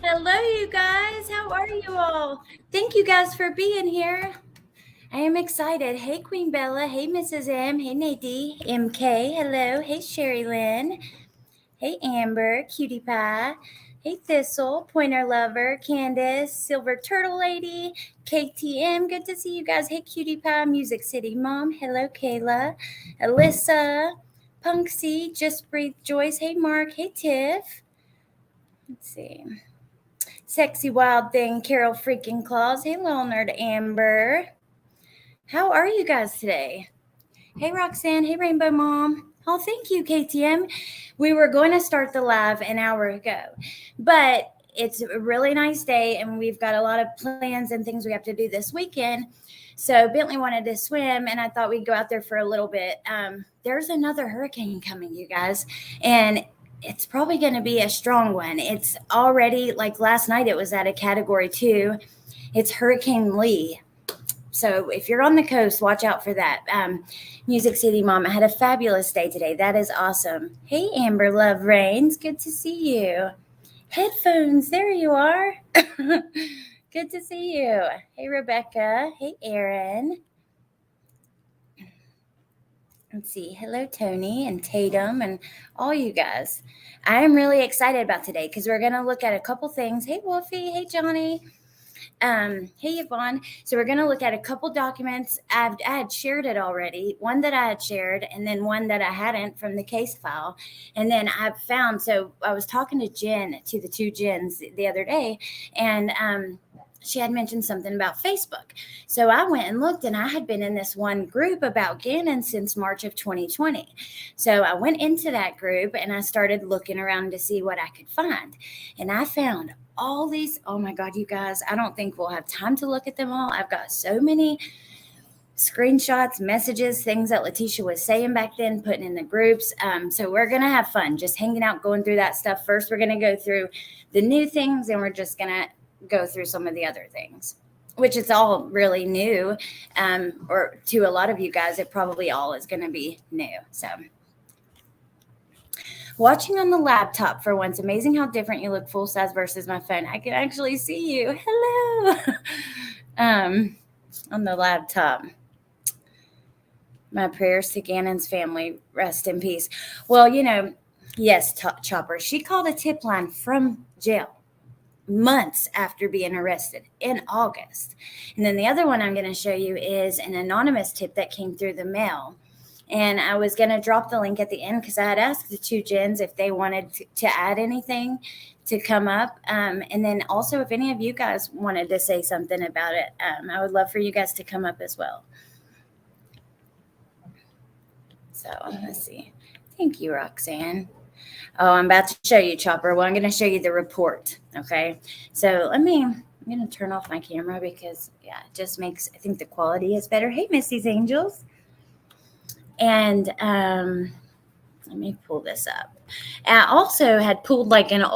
Hello, you guys. How are you all? Thank you guys for being here. I am excited. Hey, Queen Bella. Hey, Mrs. M. Hey, Nadie. MK. Hello. Hey, Sherry Lynn. Hey, Amber. Cutie Pie. Hey, Thistle. Pointer Lover. Candace. Silver Turtle Lady. KTM. Good to see you guys. Hey, Cutie Pie. Music City Mom. Hello, Kayla. Alyssa. Punksy. Just Breathe Joyce. Hey, Mark. Hey, Tiff. Let's see. Sexy Wild Thing, Carol Freaking Claus. Hey, Little Nerd Amber. How are you guys today? Hey, Roxanne. Hey, Rainbow Mom. Oh, thank you, KTM. We were going to start the live an hour ago, but it's a really nice day, and we've got a lot of plans and things we have to do this weekend. So Bentley wanted to swim, and I thought we'd go out there for a little bit. There's another hurricane coming, you guys, and it's probably going to be a strong one. It's already, like last night, it was at a category 2. It's Hurricane Lee. So if you're on the coast, watch out for that. Music City Mom, I had a fabulous day today. That is awesome. Hey, Amber Love Rains. Good to see you. Headphones, there you are. Good to see you. Hey, Rebecca. Hey, Aaron. Let's see. Hello, Tony and Tatum and all you guys. I am really excited about today because we're going to look at a couple things. Hey, Wolfie. Hey, Johnny. Hey, Yvonne. So we're going to look at a couple documents. I had shared it already. One that I had shared, and then one that I hadn't from the case file. And then I found. So I was talking to Jen, to the two Jens, the other day, and she had mentioned something about Facebook. So I went and looked, and I had been in this one group about Gannon since March of 2020. So I went into that group and I started looking around to see what I could find. And I found all these. Oh my God, you guys, I don't think we'll have time to look at them all. I've got so many screenshots, messages, things that Letecia was saying back then, putting in the groups. So we're going to have fun just hanging out, going through that stuff. First, we're going to go through the new things, and we're just going to go through some of the other things, which it's all really new. Or to a lot of you guys, it probably all is going to be new. So watching on the laptop for once. Amazing how different you look full size versus my phone. I can actually see you. Hello. On the laptop. My prayers to Gannon's family. Rest in peace. Well, yes, Chopper. She called a tip line from jail months after being arrested in August. And then the other one I'm going to show you is an anonymous tip that came through the mail. And I was going to drop the link at the end because I had asked the two Jens if they wanted to add anything to come up. And then also, if any of you guys wanted to say something about it, I would love for you guys to come up as well. So let's see. Thank you, Roxanne. Oh, I'm about to show you, Chopper. Well, I'm going to show you the report. Okay. So I'm going to turn off my camera because, yeah, it just makes, I think the quality is better. Hey, Missy's Angels. And let me pull this up. I also had pulled like an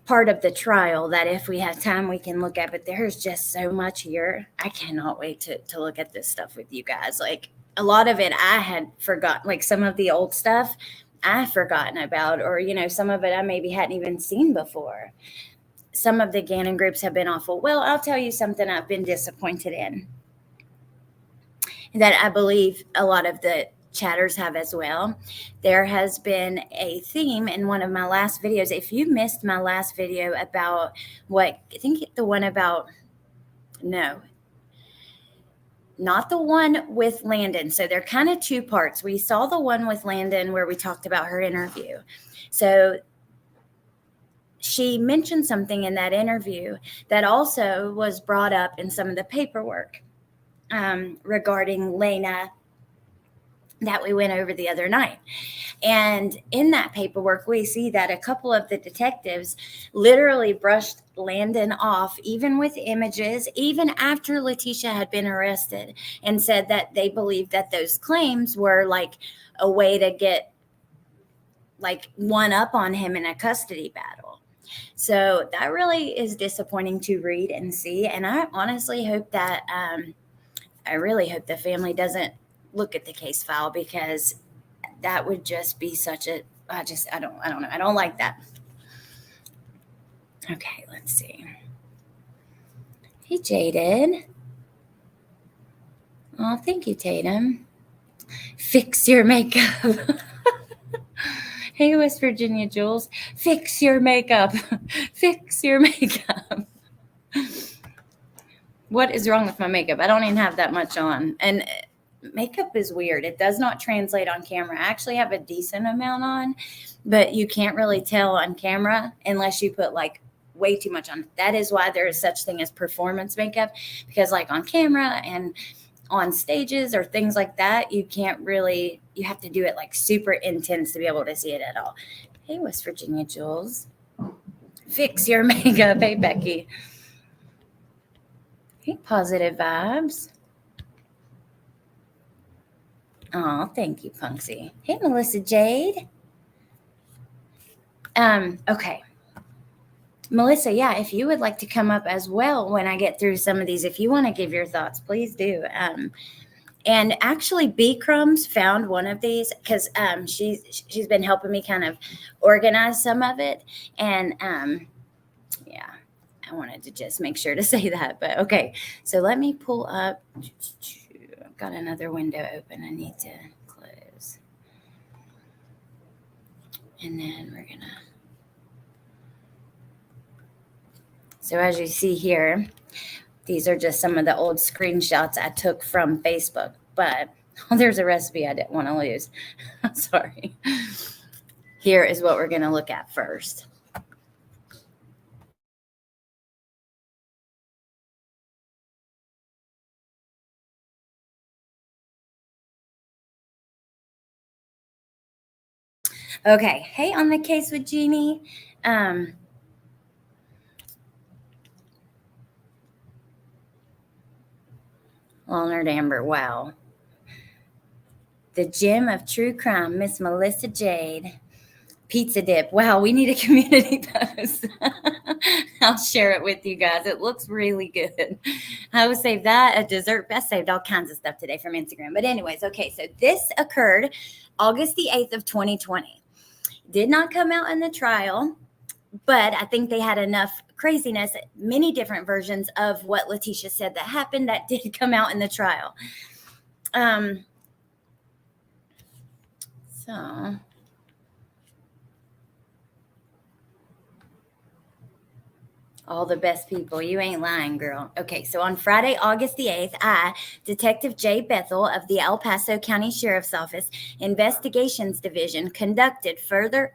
part of the trial that if we have time we can look at, but there's just so much here. I cannot wait to look at this stuff with you guys. Like a lot of it I had forgotten, like some of the old stuff I've forgotten about, or some of it I maybe hadn't even seen before. Some of the Gannon groups have been awful. Well, I'll tell you something I've been disappointed in that I believe a lot of the chatters have as well. There has been a theme in one of my last videos. If you missed my last video about I think the one about, no, not the one with Landon. So they're kind of two parts. We saw the one with Landon where we talked about her interview. So she mentioned something in that interview that also was brought up in some of the paperwork regarding Lena that we went over the other night. And in that paperwork, we see that a couple of the detectives literally brushed Landon off, even with images, even after Letecia had been arrested, and said that they believed that those claims were like a way to get like one up on him in a custody battle. So that really is disappointing to read and see. And I honestly hope that I really hope the family doesn't look at the case file, because that would just be such a I don't know. I don't like that. Okay, let's see. Hey, Jaden. Oh, thank you, Tatum. Fix your makeup. Hey, West Virginia Jules. Fix your makeup. Fix your makeup. What is wrong with my makeup? I don't even have that much on. And makeup is weird. It does not translate on camera. I actually have a decent amount on, but you can't really tell on camera unless you put like way too much on. That is why there is such thing as performance makeup, because like on camera and on stages or things like that, you can't really, you have to do it like super intense to be able to see it at all. Hey, West Virginia Jules. Fix your makeup. Hey, Becky. Hey, Positive Vibes. Oh, thank you, Punksy. Hey, Melissa Jade. Okay. Melissa, yeah, if you would like to come up as well when I get through some of these, if you want to give your thoughts, please do. And actually, B Crumbs found one of these because she's been helping me kind of organize some of it. And yeah, I wanted to just make sure to say that. But okay, so let me pull up. I've got another window open I need to close. And then we're going to. So as you see here, these are just some of the old screenshots I took from Facebook. But there's a recipe I didn't want to lose. I'm sorry. Here is what we're going to look at first. Okay. Hey, on the case with Jeannie. Leonard Amber. Wow. The gem of true crime, Miss Melissa Jade. Pizza dip. Wow, we need a community post. I'll share it with you guys. It looks really good. I would save that, a dessert. I saved all kinds of stuff today from Instagram. But anyways, okay, so this occurred August the 8th of 2020. Did not come out in the trial, but I think they had enough craziness, many different versions of what Letecia said that happened that did come out in the trial. So all the best people. You ain't lying, girl. Okay, so on Friday, August the 8th, I, Detective Jay Bethel of the El Paso County Sheriff's Office Investigations Division, conducted further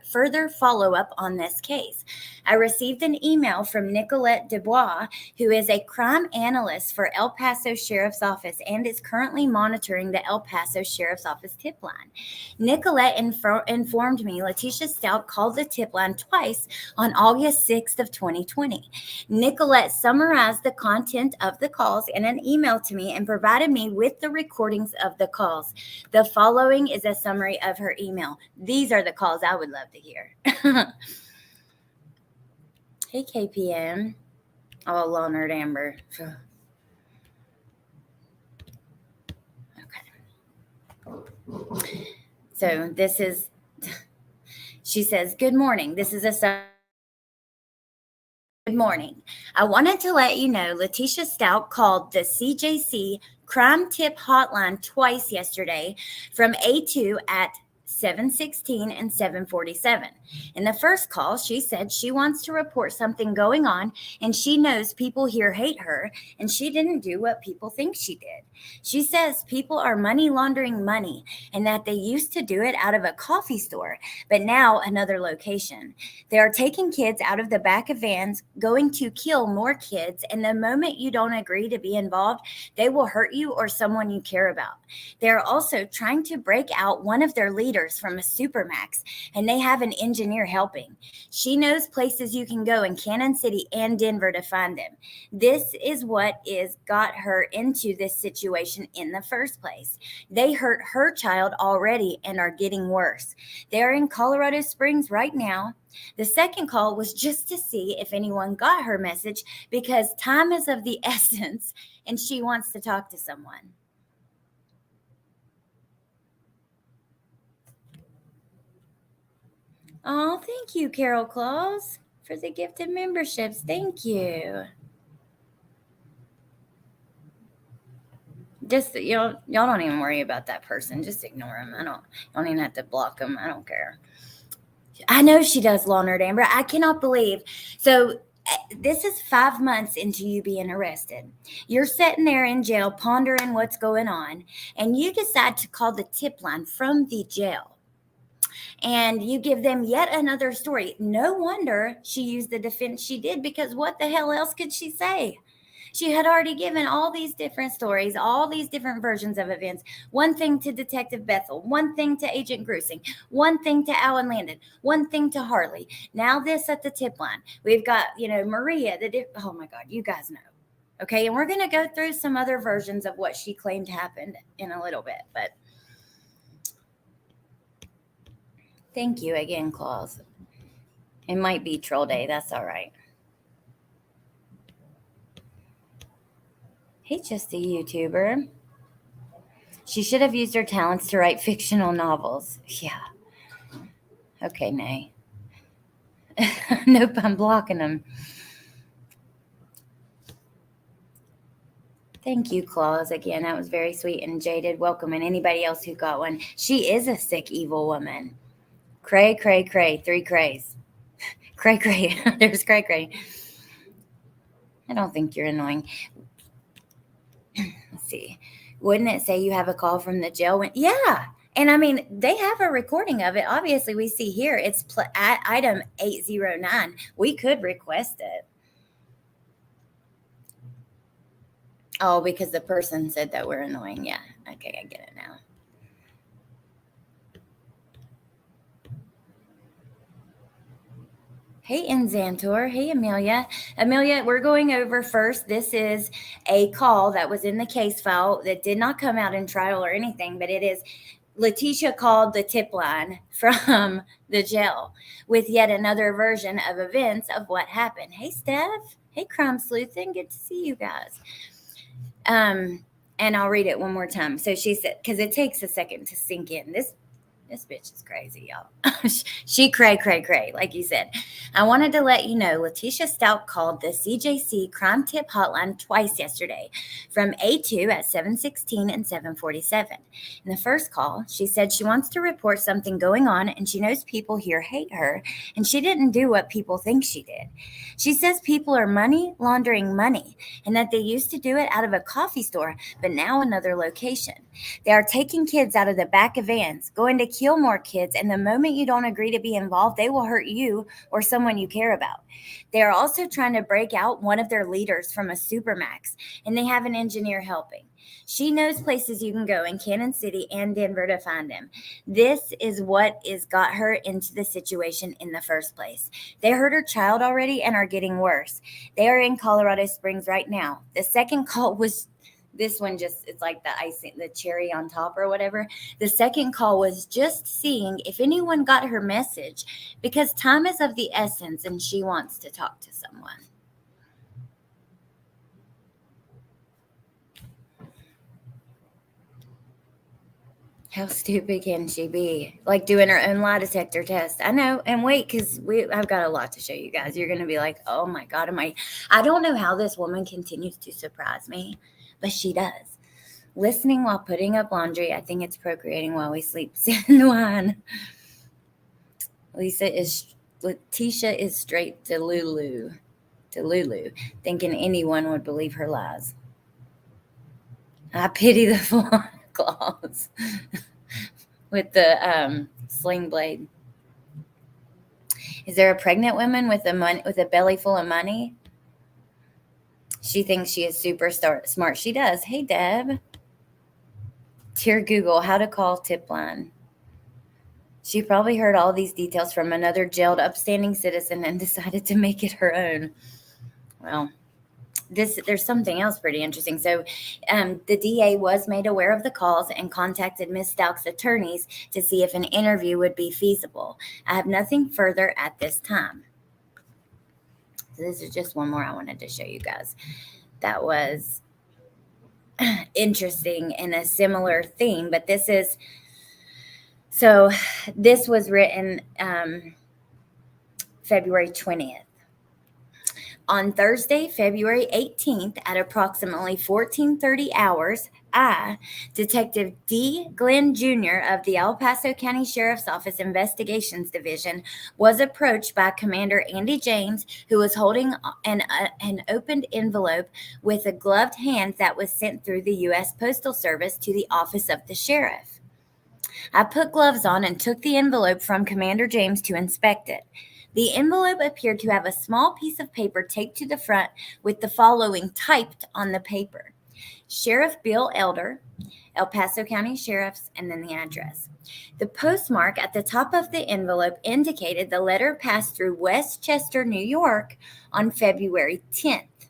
follow-up on this case. I received an email from Nicolette Dubois, who is a crime analyst for El Paso Sheriff's Office and is currently monitoring the El Paso Sheriff's Office tip line. Nicolette informed me Letecia Stauch called the tip line twice on August 6th of 2020. Nicolette summarized the content of the calls in an email to me and provided me with the recordings of the calls. The following is a summary of her email. These are the calls I would love to hear. Hey, KPM. Oh, Leonard Amber. Okay. So this is, she says, good morning. This is a Good morning. I wanted to let you know Letecia Stauch called the CJC Crime Tip Hotline twice yesterday from A2 at 7:16 and 7:47. In the first call, she said she wants to report something going on and she knows people here hate her and she didn't do what people think she did. She says people are money laundering money and that they used to do it out of a coffee store, but now another location. They are taking kids out of the back of vans, going to kill more kids, and the moment you don't agree to be involved, they will hurt you or someone you care about. They are also trying to break out one of their leaders from a supermax, and they have an engineer helping. She knows places you can go in Cannon City and Denver to find them. This is what got her into this situation in the first place. They hurt her child already and are getting worse. They're in Colorado Springs right now. The second call was just to see if anyone got her message because time is of the essence and she wants to talk to someone. Oh, thank you, Carol Claus, for the gifted memberships. Thank you. Just y'all don't even worry about that person. Just ignore them. You don't even have to block them. I don't care. I know she does, Leonard Amber. I cannot believe. So this is 5 months into you being arrested. You're sitting there in jail pondering what's going on, and you decide to call the tip line from the jail. And you give them yet another story. No wonder she used the defense she did, because what the hell else could she say? She had already given all these different stories, all these different versions of events. One thing to Detective Bethel, one thing to Agent Grusing, one thing to Alan Landon, one thing to Harley. Now this at the tip line. We've got, Maria. Oh my God, you guys know. Okay, and we're going to go through some other versions of what she claimed happened in a little bit. But thank you again, Claus. It might be troll day. That's all right. He's just a YouTuber. She should have used her talents to write fictional novels. Yeah. Okay, Nay. Nope, I'm blocking them. Thank you, Claus. Again, that was very sweet and jaded. Welcome, and anybody else who got one. She is a sick, evil woman. Cray, cray, cray. 3 crays. Cray, cray. There's cray, cray. I don't think you're annoying. Let's see. Wouldn't it say you have a call from the jail? Yeah. And I mean, they have a recording of it. Obviously, we see here it's at item 809. We could request it. Oh, because the person said that we're annoying. Yeah. Okay, I get it now. Hey, Nzantor. Hey, Amelia. Amelia, we're going over first. This is a call that was in the case file that did not come out in trial or anything, but it is Letecia called the tip line from the jail with yet another version of events of what happened. Hey, Steph. Hey, Crime Sleuthin. Good to see you guys. And I'll read it one more time. So she said, because it takes a second to sink in. This bitch is crazy, y'all. She cray, like you said. I wanted to let you know Letecia Stauch called the CJC crime tip hotline twice yesterday from A2 at 7:16 and 7:47. In the first call, she said she wants to report something going on and she knows people here hate her and she didn't do what people think she did. She says people are money laundering money and that they used to do it out of a coffee store, but now another location. They are taking kids out of the back of vans, going to kill more kids, and the moment you don't agree to be involved, they will hurt you or someone you care about. They are also trying to break out one of their leaders from a supermax, and they have an engineer helping. She knows places you can go in Kansas City and Denver to find him. This is what is got her into the situation in the first place. They hurt her child already and are getting worse. They are in Colorado Springs right now. The second call was this one just, it's like the icing, the cherry on top or whatever. The second call was just seeing if anyone got her message because time is of the essence and she wants to talk to someone. How stupid can she be? Like doing her own lie detector test. I know. And wait, because I've got a lot to show you guys. You're going to be like, oh my God, I don't know how this woman continues to surprise me, but she does. Listening while putting up laundry. I think it's procreating while we sleep. Sin wine. Letecia is straight to Lulu, thinking anyone would believe her lies. I pity the Santa Claus with the sling blade. Is there a pregnant woman with a belly full of money? She thinks she is super smart. She does. Hey, Deb. Dear Google, how to call Tipline. She probably heard all these details from another jailed upstanding citizen and decided to make it her own. Well, there's something else pretty interesting. So the DA was made aware of the calls and contacted Ms. Stauch's attorneys to see if an interview would be feasible. I have nothing further at this time. So this is just one more I wanted to show you guys. That was interesting and a similar theme, but this was written February 20th. On Thursday, February 18th at approximately 14:30 hours, Detective D. Glenn Jr. of the El Paso County Sheriff's Office Investigations Division, was approached by Commander Andy James, who was holding an opened envelope with a gloved hand that was sent through the U.S. Postal Service to the office of the sheriff. I put gloves on and took the envelope from Commander James to inspect it. The envelope appeared to have a small piece of paper taped to the front with the following typed on the paper: Sheriff Bill Elder, El Paso County Sheriff's, and then the address. The postmark at the top of the envelope indicated the letter passed through Westchester, New York on February 10th.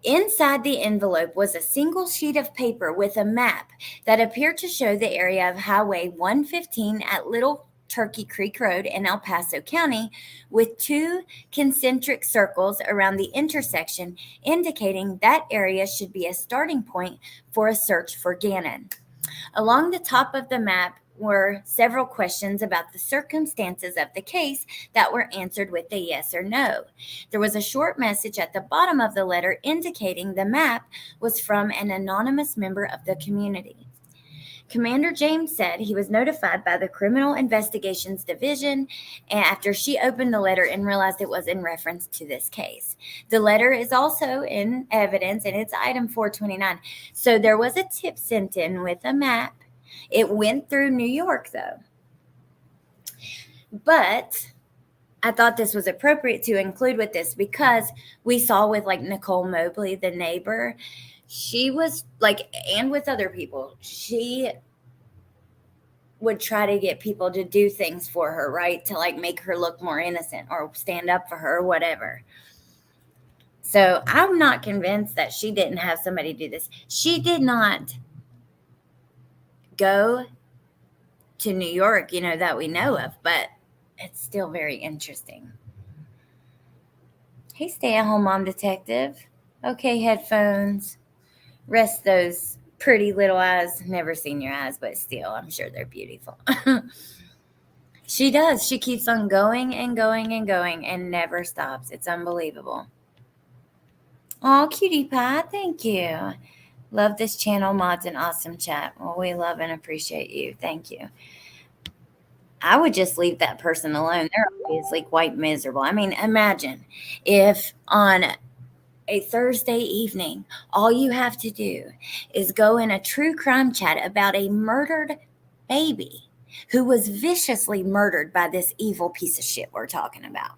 Inside the envelope was a single sheet of paper with a map that appeared to show the area of Highway 115 at Little Turkey Creek Road in El Paso County, with 2 concentric circles around the intersection, indicating that area should be a starting point for a search for Gannon. Along the top of the map were several questions about the circumstances of the case that were answered with a yes or no. There was a short message at the bottom of the letter indicating the map was from an anonymous member of the community. Commander James said he was notified by the Criminal Investigations Division after she opened the letter and realized it was in reference to this case. The letter is also in evidence, and it's item 429. So there was a tip sent in with a map. It went through New York, though. But I thought this was appropriate to include with this because we saw with like Nicole Mobley, the neighbor, she was like, and with other people, she would try to get people to do things for her, right? To like make her look more innocent or stand up for her or whatever. So I'm not convinced that she didn't have somebody do this. She did not go to New York, that we know of, but it's still very interesting. Hey, stay-at-home mom detective. Okay, headphones. Rest those pretty little eyes. Never seen your eyes, but still, I'm sure they're beautiful. She does. She keeps on going and going and going and never stops. It's unbelievable. Oh, cutie pie. Thank you. Love this channel. Mods and awesome chat. Well, we love and appreciate you. Thank you. I would just leave that person alone. They're obviously quite miserable. I mean, imagine if on a Thursday evening, all you have to do is go in a true crime chat about a murdered baby who was viciously murdered by this evil piece of shit we're talking about.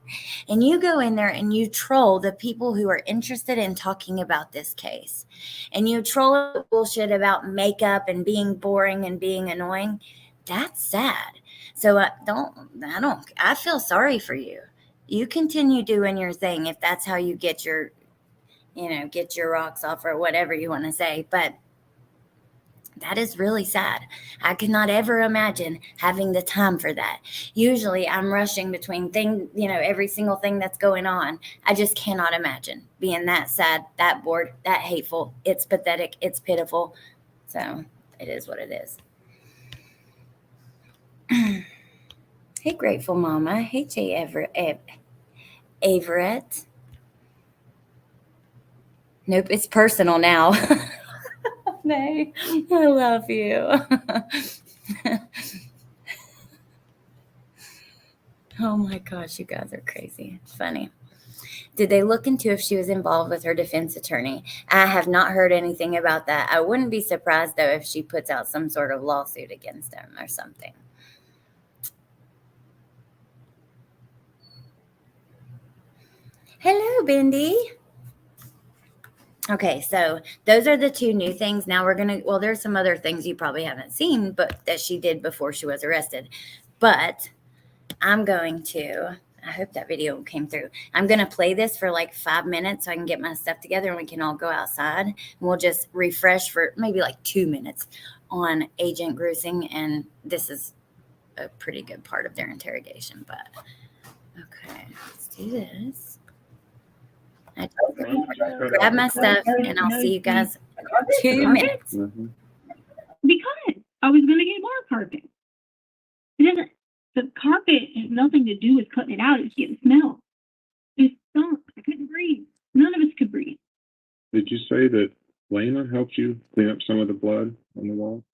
And you go in there and you troll the people who are interested in talking about this case. And you troll bullshit about makeup and being boring and being annoying. That's sad. So I feel sorry for you. You continue doing your thing if that's how you get your rocks off or whatever you want to say. But that is really sad. I could not ever imagine having the time for that. Usually I'm rushing between every single thing that's going on. I just cannot imagine being that sad, that bored, that hateful. It's pathetic. It's pitiful. So it is what it is. Hey, Grateful Mama. Hey, Jay Everett. Nope, it's personal now. Nay, I love you. Oh my gosh, you guys are crazy. It's funny. Did they look into if she was involved with her defense attorney? I have not heard anything about that. I wouldn't be surprised, though, if she puts out some sort of lawsuit against him or something. Hello, Bendy. Okay, so those are the 2 new things. Now there's some other things you probably haven't seen, but that she did before she was arrested. But I'm going to, I hope that video came through. I'm going to play this for like 5 minutes so I can get my stuff together and we can all go outside. And we'll just refresh for maybe like 2 minutes on Agent Grusing. And this is a pretty good part of their interrogation. But okay, let's do this. I grab my stuff and I'll see you guys in 2 minutes. Because I was going to get more carpet. It doesn't. The carpet has nothing to do with cutting it out. It's getting smell. It stunk. I couldn't breathe. None of us could breathe. Did you say that Lena helped you clean up some of the blood on the wall?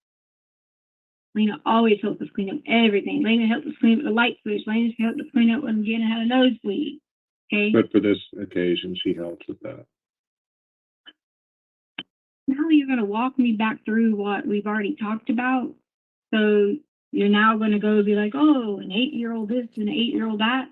Lena always helps us clean up everything. Lena helped us clean up the light switch. Lena helped us clean up when Gannon had a nosebleed. Okay? But for this occasion, she helped with that. Now you're going to walk me back through what we've already talked about. So you're now going to go be like, oh, an 8-year-old this and an 8-year-old that.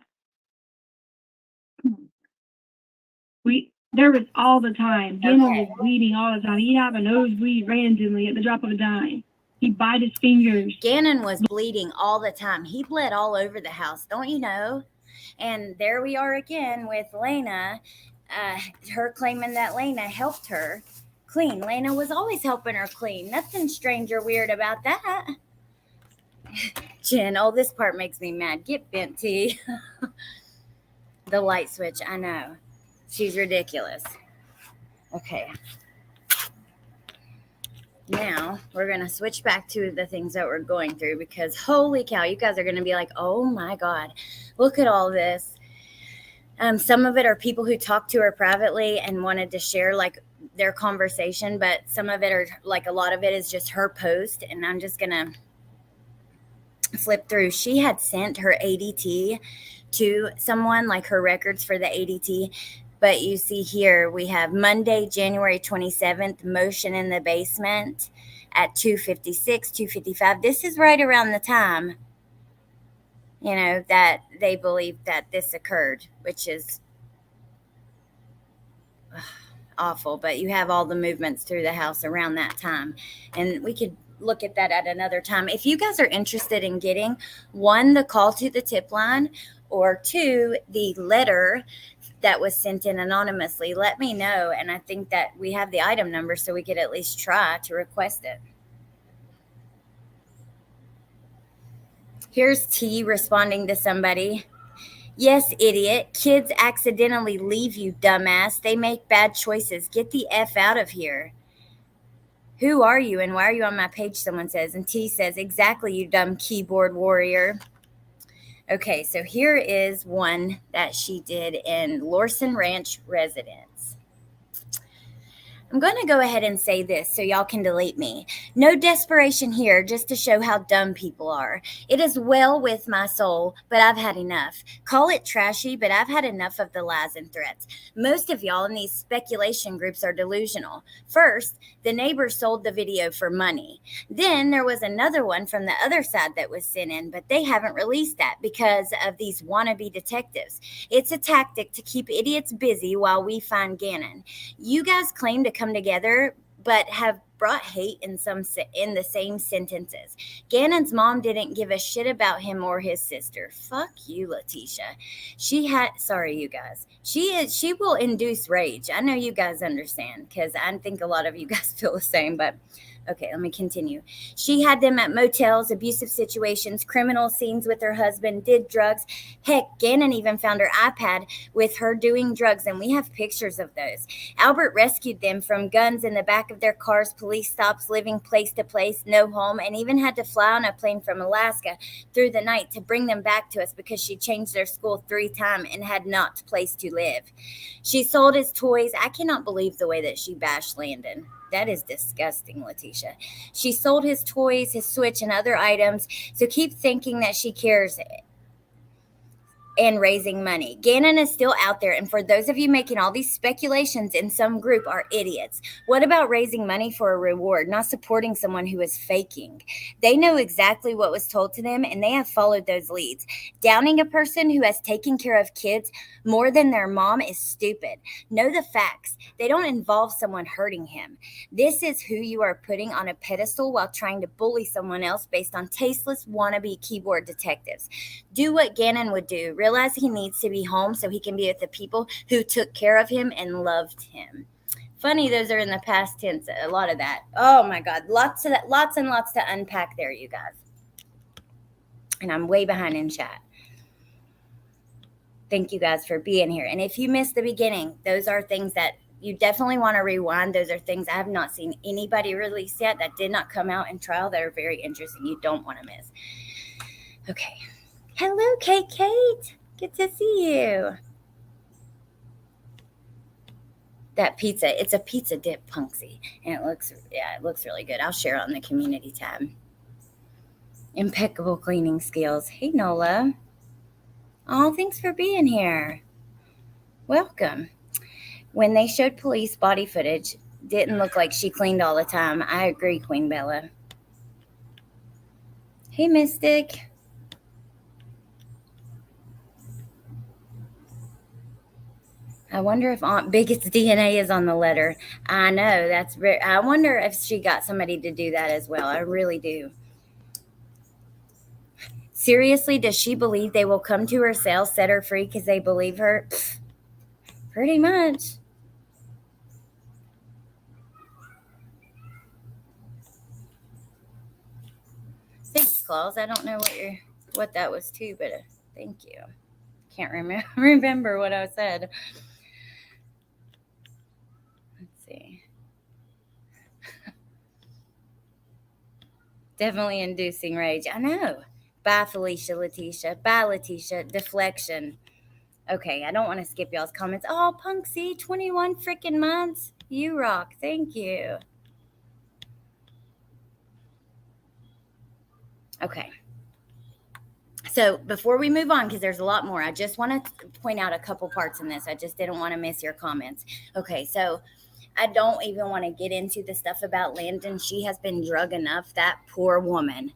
There was all the time. Gannon was bleeding all the time. He'd have a nosebleed randomly at the drop of a dime. He'd bite his fingers. Gannon was bleeding all the time. He bled all over the house, don't you know? And there we are again with Lena, her claiming that Lena helped her clean. Lena was always helping her clean. Nothing strange or weird about that. Jen, oh, this part makes me mad. Get bent, T. The light switch, I know. She's ridiculous. Okay. Now, we're going to switch back to the things that we're going through because holy cow, you guys are going to be like, oh my God, look at all this. Some of it are people who talked to her privately and wanted to share like their conversation, but some of it are like a lot of it is just her post, and I'm just going to flip through. She had sent her ADT to someone, like her records for the ADT. But you see here, we have Monday, January 27th, motion in the basement at 2:56, 2:55. This is right around the time, you know, that they believe that this occurred, which is awful. But you have all the movements through the house around that time. And we could look at that at another time. If you guys are interested in getting, 1, the call to the tip line, or 2, the letter that was sent in anonymously, let me know. And I think that we have the item number, so we could at least try to request it. Here's T responding to somebody. Yes, idiot. Kids accidentally leave you, dumbass. They make bad choices. Get the F out of here. Who are you and why are you on my page? Someone says. And T says, exactly, you dumb keyboard warrior. Okay, so here is one that she did in Lorson Ranch residence. I'm going to go ahead and say this so y'all can delete me. No desperation here, just to show how dumb people are. It is well with my soul, but I've had enough. Call it trashy, but I've had enough of the lies and threats. Most of y'all in these speculation groups are delusional. First, the neighbor sold the video for money. Then there was another one from the other side that was sent in, but they haven't released that because of these wannabe detectives. It's a tactic to keep idiots busy while we find Gannon. You guys claim to come together, but have brought hate in the same sentences. Gannon's mom didn't give a shit about him or his sister. Fuck you, Letecia. Sorry, you guys. She will induce rage. I know you guys understand because I think a lot of you guys feel the same, but okay, let me continue. She had them at motels, abusive situations, criminal scenes with her husband, did drugs. Heck, Gannon even found her iPad with her doing drugs, and we have pictures of those. Albert rescued them from guns in the back of their cars, police stops, living place to place, no home, and even had to fly on a plane from Alaska through the night to bring them back to us because she changed their school 3 times and had not a place to live. She sold his toys. I cannot believe the way that she bashed Landon. That is disgusting, Letecia. She sold his toys, his Switch, and other items, so keep thinking that she cares and raising money. Gannon is still out there, and for those of you making all these speculations in some group are idiots. What about raising money for a reward, not supporting someone who is faking? They know exactly what was told to them, and they have followed those leads. Downing a person who has taken care of kids more than their mom is stupid. Know the facts. They don't involve someone hurting him. This is who you are putting on a pedestal while trying to bully someone else based on tasteless wannabe keyboard detectives. Do what Gannon would do. Realize he needs to be home so he can be with the people who took care of him and loved him. Funny, those are in the past tense, a lot of that. Oh my God, lots and lots to unpack there, you guys. And I'm way behind in chat. Thank you guys for being here. And if you missed the beginning, those are things that you definitely want to rewind. Those are things I have not seen anybody release yet that did not come out in trial that are very interesting. You don't want to miss. Okay. Hello, Kate. Good to see you. That pizza, it's a pizza dip, Punksy. And it looks really good. I'll share it on the community tab. Impeccable cleaning skills. Hey, Nola. Oh, thanks for being here. Welcome. When they showed police body footage, didn't look like she cleaned all the time. I agree, Queen Bella. Hey, Mystic. I wonder if Aunt Bigot's DNA is on the letter. I know, I wonder if she got somebody to do that as well. I really do. Seriously, does she believe they will come to her cell, set her free because they believe her? Pfft, pretty much. Thanks, Claus. I don't know what that was too, but thank you. Can't remember what I said. Let's see. Definitely inducing rage. I know. Bye, Felicia, Letecia. Bye, Letecia. Deflection. Okay, I don't want to skip y'all's comments. Oh, Punksy, 21 freaking months. You rock. Thank you. Okay. So before we move on, because there's a lot more, I just want to point out a couple parts in this. I just didn't want to miss your comments. Okay, so I don't even want to get into the stuff about Landon. She has been drug enough. That poor woman.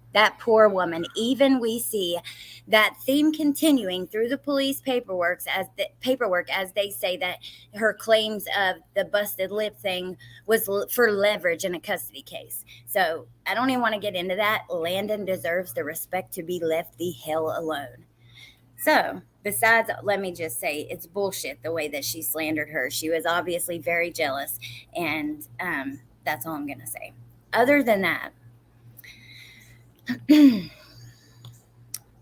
Even we see that theme continuing through the police paperwork as they say that her claims of the busted lip thing was for leverage in a custody case. So I don't even want to get into that. Landon deserves the respect to be left the hell alone. So, besides, let me just say, it's bullshit the way that she slandered her. She was obviously very jealous, and that's all I'm going to say. Other than that,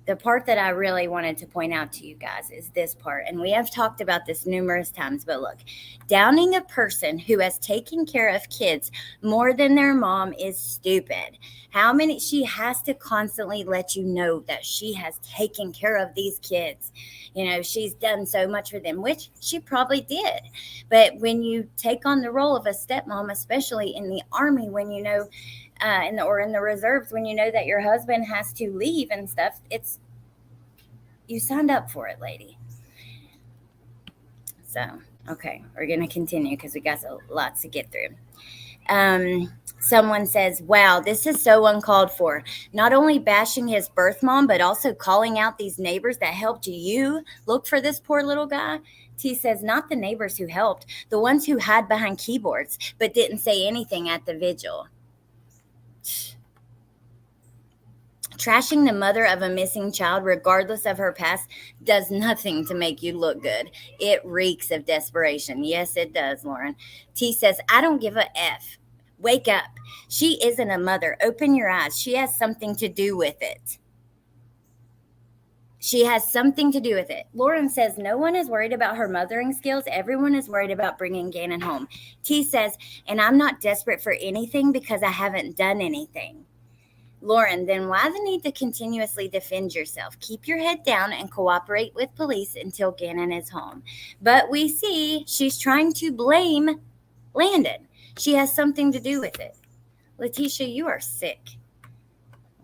the part that I really wanted to point out to you guys is this part, and we have talked about this numerous times, but look, downing a person who has taken care of kids more than their mom is stupid. She has to constantly let you know that she has taken care of these kids. You know, she's done so much for them, which she probably did. But when you take on the role of a stepmom, especially in the Army, when you know, in the reserves, when you know that your husband has to leave and stuff, you signed up for it, lady. So, okay, we're going to continue because we got lots to get through. Someone says, wow, this is so uncalled for. Not only bashing his birth mom, but also calling out these neighbors that helped you look for this poor little guy. T says, not the neighbors who helped, the ones who hid behind keyboards, but didn't say anything at the vigil. Trashing the mother of a missing child, regardless of her past, does nothing to make you look good. It reeks of desperation. Yes, it does, Lauren. T says, I don't give a F. Wake up. She isn't a mother. Open your eyes. She has something to do with it. She has something to do with it. Lauren says, no one is worried about her mothering skills. Everyone is worried about bringing Gannon home. T says, and I'm not desperate for anything because I haven't done anything. Lauren, then why the need to continuously defend yourself? Keep your head down and cooperate with police until Gannon is home. But we see she's trying to blame Landon. She has something to do with it. Letecia, you are sick.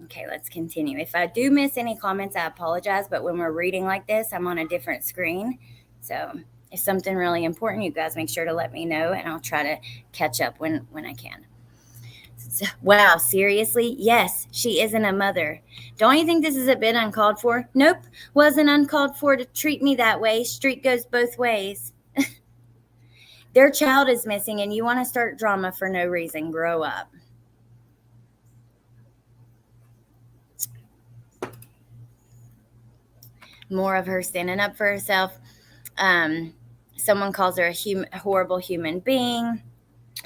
Okay, let's continue. If I do miss any comments, I apologize. But when we're reading like this, I'm on a different screen. So if something really important, you guys make sure to let me know, and I'll try to catch up when I can. Wow, seriously? Yes, she isn't a mother. Don't you think this is a bit uncalled for? Nope, wasn't uncalled for to treat me that way. Street goes both ways. Their child is missing and you want to start drama for no reason. Grow up. More of her standing up for herself. Someone calls her a horrible human being.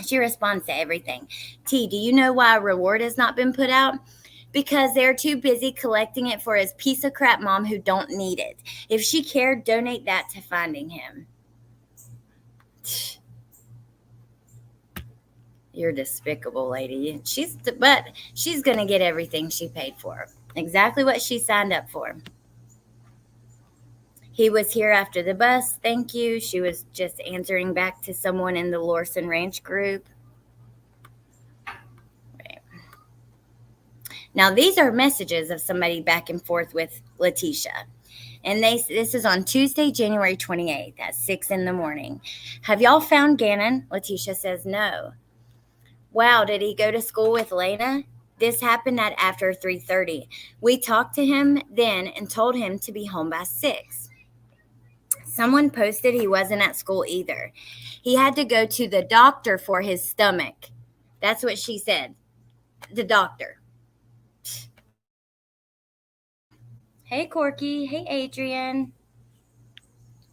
She responds to everything. T, do you know why a reward has not been put out? Because they're too busy collecting it for his piece of crap mom who don't need it. If she cared, donate that to finding him. You're despicable, lady. But she's going to get everything she paid for. Exactly what she signed up for. He was here after the bus. Thank you. She was just answering back to someone in the Lorson Ranch group. Right. Now, these are messages of somebody back and forth with Letecia. And this is on Tuesday, January 28th at 6 in the morning. Have y'all found Gannon? Letecia says no. Wow, did he go to school with Lena? This happened at after 3:30. We talked to him then and told him to be home by 6. Someone posted he wasn't at school either. He had to go to the doctor for his stomach. That's what she said. The doctor. Hey, Corky. Hey, Adrian.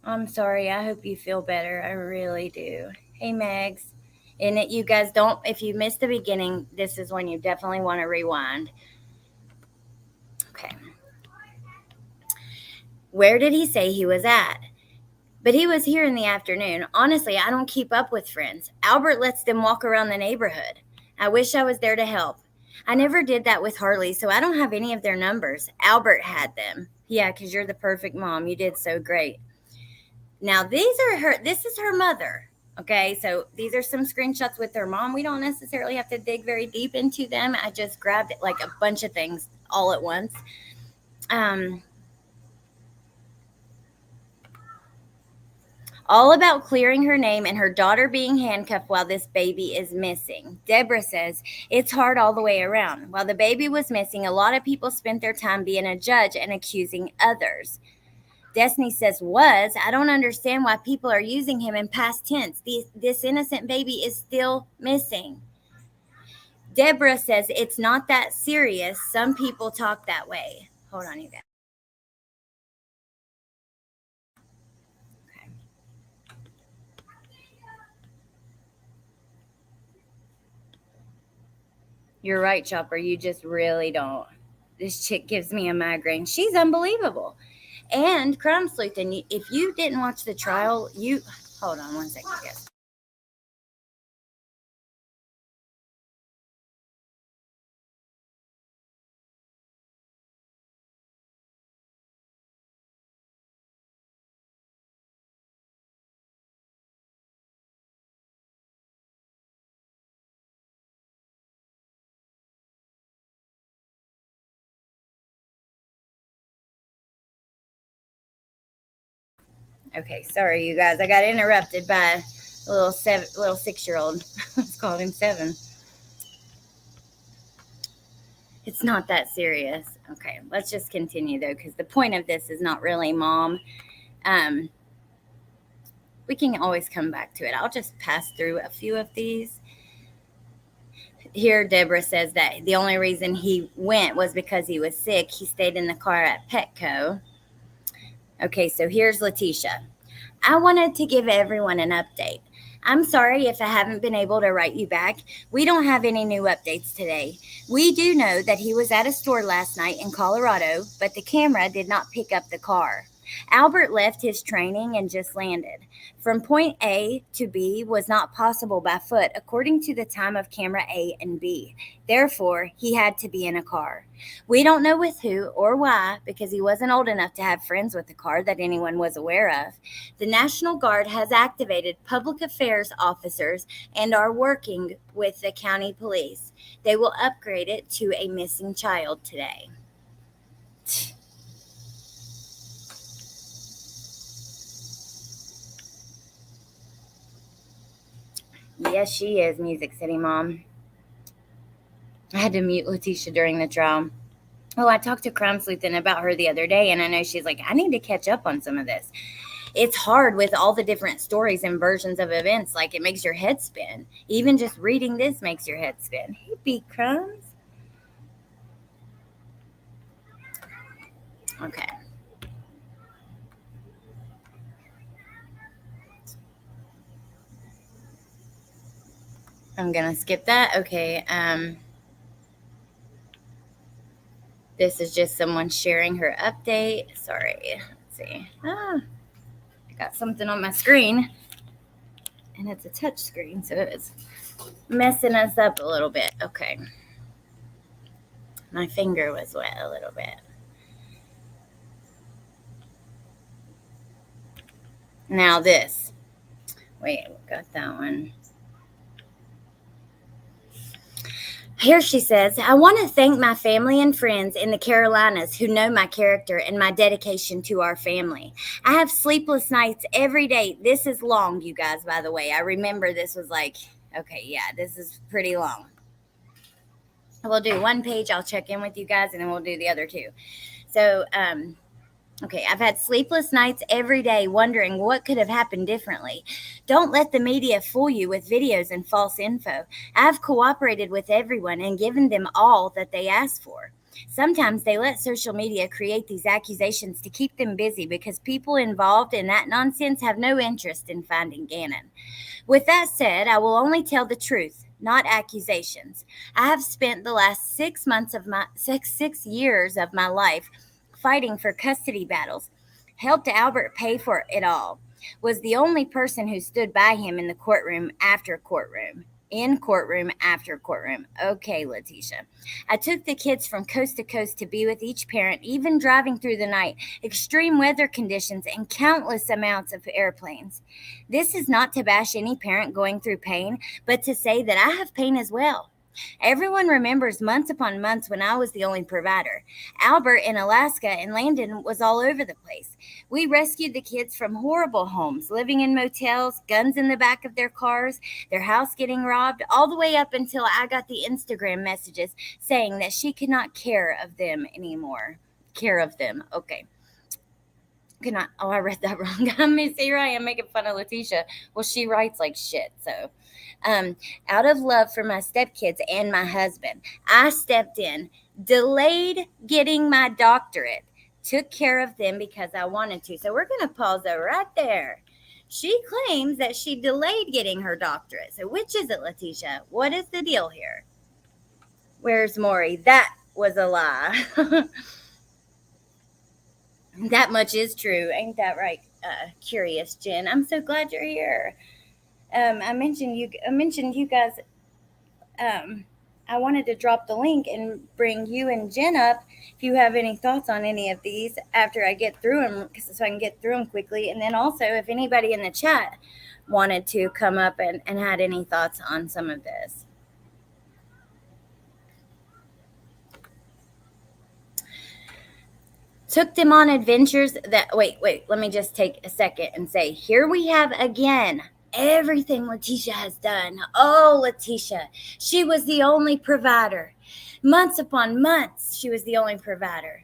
I'm sorry. I hope you feel better. I really do. Hey, Megs. And you guys don't, if you missed the beginning, this is when you definitely want to rewind. Okay. Where did he say he was at? But he was here in the afternoon. Honestly, I don't keep up with friends. Albert lets them walk around the neighborhood. I wish I was there to help. I never did that with Harley, so I don't have any of their numbers. Albert had them. Yeah, because you're the perfect mom. You did so great. Now, this is her mother. Okay, so these are some screenshots with her mom. We don't necessarily have to dig very deep into them. I just grabbed like a bunch of things all at once. All about clearing her name and her daughter being handcuffed while this baby is missing. Deborah says, it's hard all the way around. While the baby was missing, a lot of people spent their time being a judge and accusing others. Destiny says, I don't understand why people are using him in past tense. This innocent baby is still missing. Deborah says, it's not that serious. Some people talk that way. Hold on, you guys. Okay. You're right, Chopper. You just really don't. This chick gives me a migraine. She's unbelievable. And Crime Sleuth, and if you didn't watch the trial, hold on one second, guys. Okay, sorry, you guys. I got interrupted by a little 6-year-old. Let's call him 7. It's not that serious. Okay, let's just continue, though, because the point of this is not really mom. We can always come back to it. I'll just pass through a few of these. Here, Deborah says that the only reason he went was because he was sick. He stayed in the car at Petco. Okay, so here's Letecia. I wanted to give everyone an update. I'm sorry if I haven't been able to write you back. We don't have any new updates today. We do know that he was at a store last night in Colorado, but the camera did not pick up the car. Albert left his training and just landed. From point A to B was not possible by foot according to the time of camera A and B. Therefore, he had to be in a car. We don't know with who or why because he wasn't old enough to have friends with the car that anyone was aware of. The National Guard has activated public affairs officers and are working with the county police. They will upgrade it to a missing child today. Yes, she is, Music City Mom. I had to mute Letecia during the trial. Oh, I talked to Crime Sleuthin about her the other day, and I know she's like, I need to catch up on some of this. It's hard with all the different stories and versions of events. Like, it makes your head spin. Even just reading this makes your head spin. Hey, B Crumbs. Okay. I'm going to skip that. Okay. This is just someone sharing her update. Sorry. Let's see. I got something on my screen. And it's a touch screen, so it's messing us up a little bit. Okay. My finger was wet a little bit. Now this. Wait, got that one. Here she says, I want to thank my family and friends in the Carolinas who know my character and my dedication to our family. I have sleepless nights every day. This is long, you guys, by the way. I remember this was like, okay, yeah, this is pretty long. We'll do one page. I'll check in with you guys, and then we'll do the other two. So, okay, I've had sleepless nights every day wondering what could have happened differently. Don't let the media fool you with videos and false info. I've cooperated with everyone and given them all that they asked for. Sometimes they let social media create these accusations to keep them busy because people involved in that nonsense have no interest in finding Gannon. With that said, I will only tell the truth, not accusations. I have spent the last 6 years of my life fighting for custody battles, helped Albert pay for it all, was the only person who stood by him in the courtroom after courtroom. In courtroom after courtroom. Okay, Letecia. I took the kids from coast to coast to be with each parent, even driving through the night, extreme weather conditions, and countless amounts of airplanes. This is not to bash any parent going through pain, but to say that I have pain as well. Everyone remembers months upon months when I was the only provider. Albert in Alaska and Landon was all over the place. We rescued the kids from horrible homes, living in motels, guns in the back of their cars, their house getting robbed, all the way up until I got the Instagram messages saying that she could not care of them anymore. Care of them. Okay. I read that wrong. Here I am making fun of Letecia. Well, she writes like shit, so. Out of love for my stepkids and my husband, I stepped in, delayed getting my doctorate, took care of them because I wanted to. So we're going to pause it right there. She claims that she delayed getting her doctorate. So which is it, Letecia? What is the deal here? Where's Maury? That was a lie. That much is true. Ain't that right? Curious Jen. I'm so glad you're here. I mentioned you guys. I wanted to drop the link and bring you and Jen up if you have any thoughts on any of these after I get through them, so I can get through them quickly. And then also, if anybody in the chat wanted to come up and had any thoughts on some of this. Took them on adventures that, wait, let me just take a second and say, here we have again everything Letecia has done. Oh, Letecia, she was the only provider. Months upon months, she was the only provider.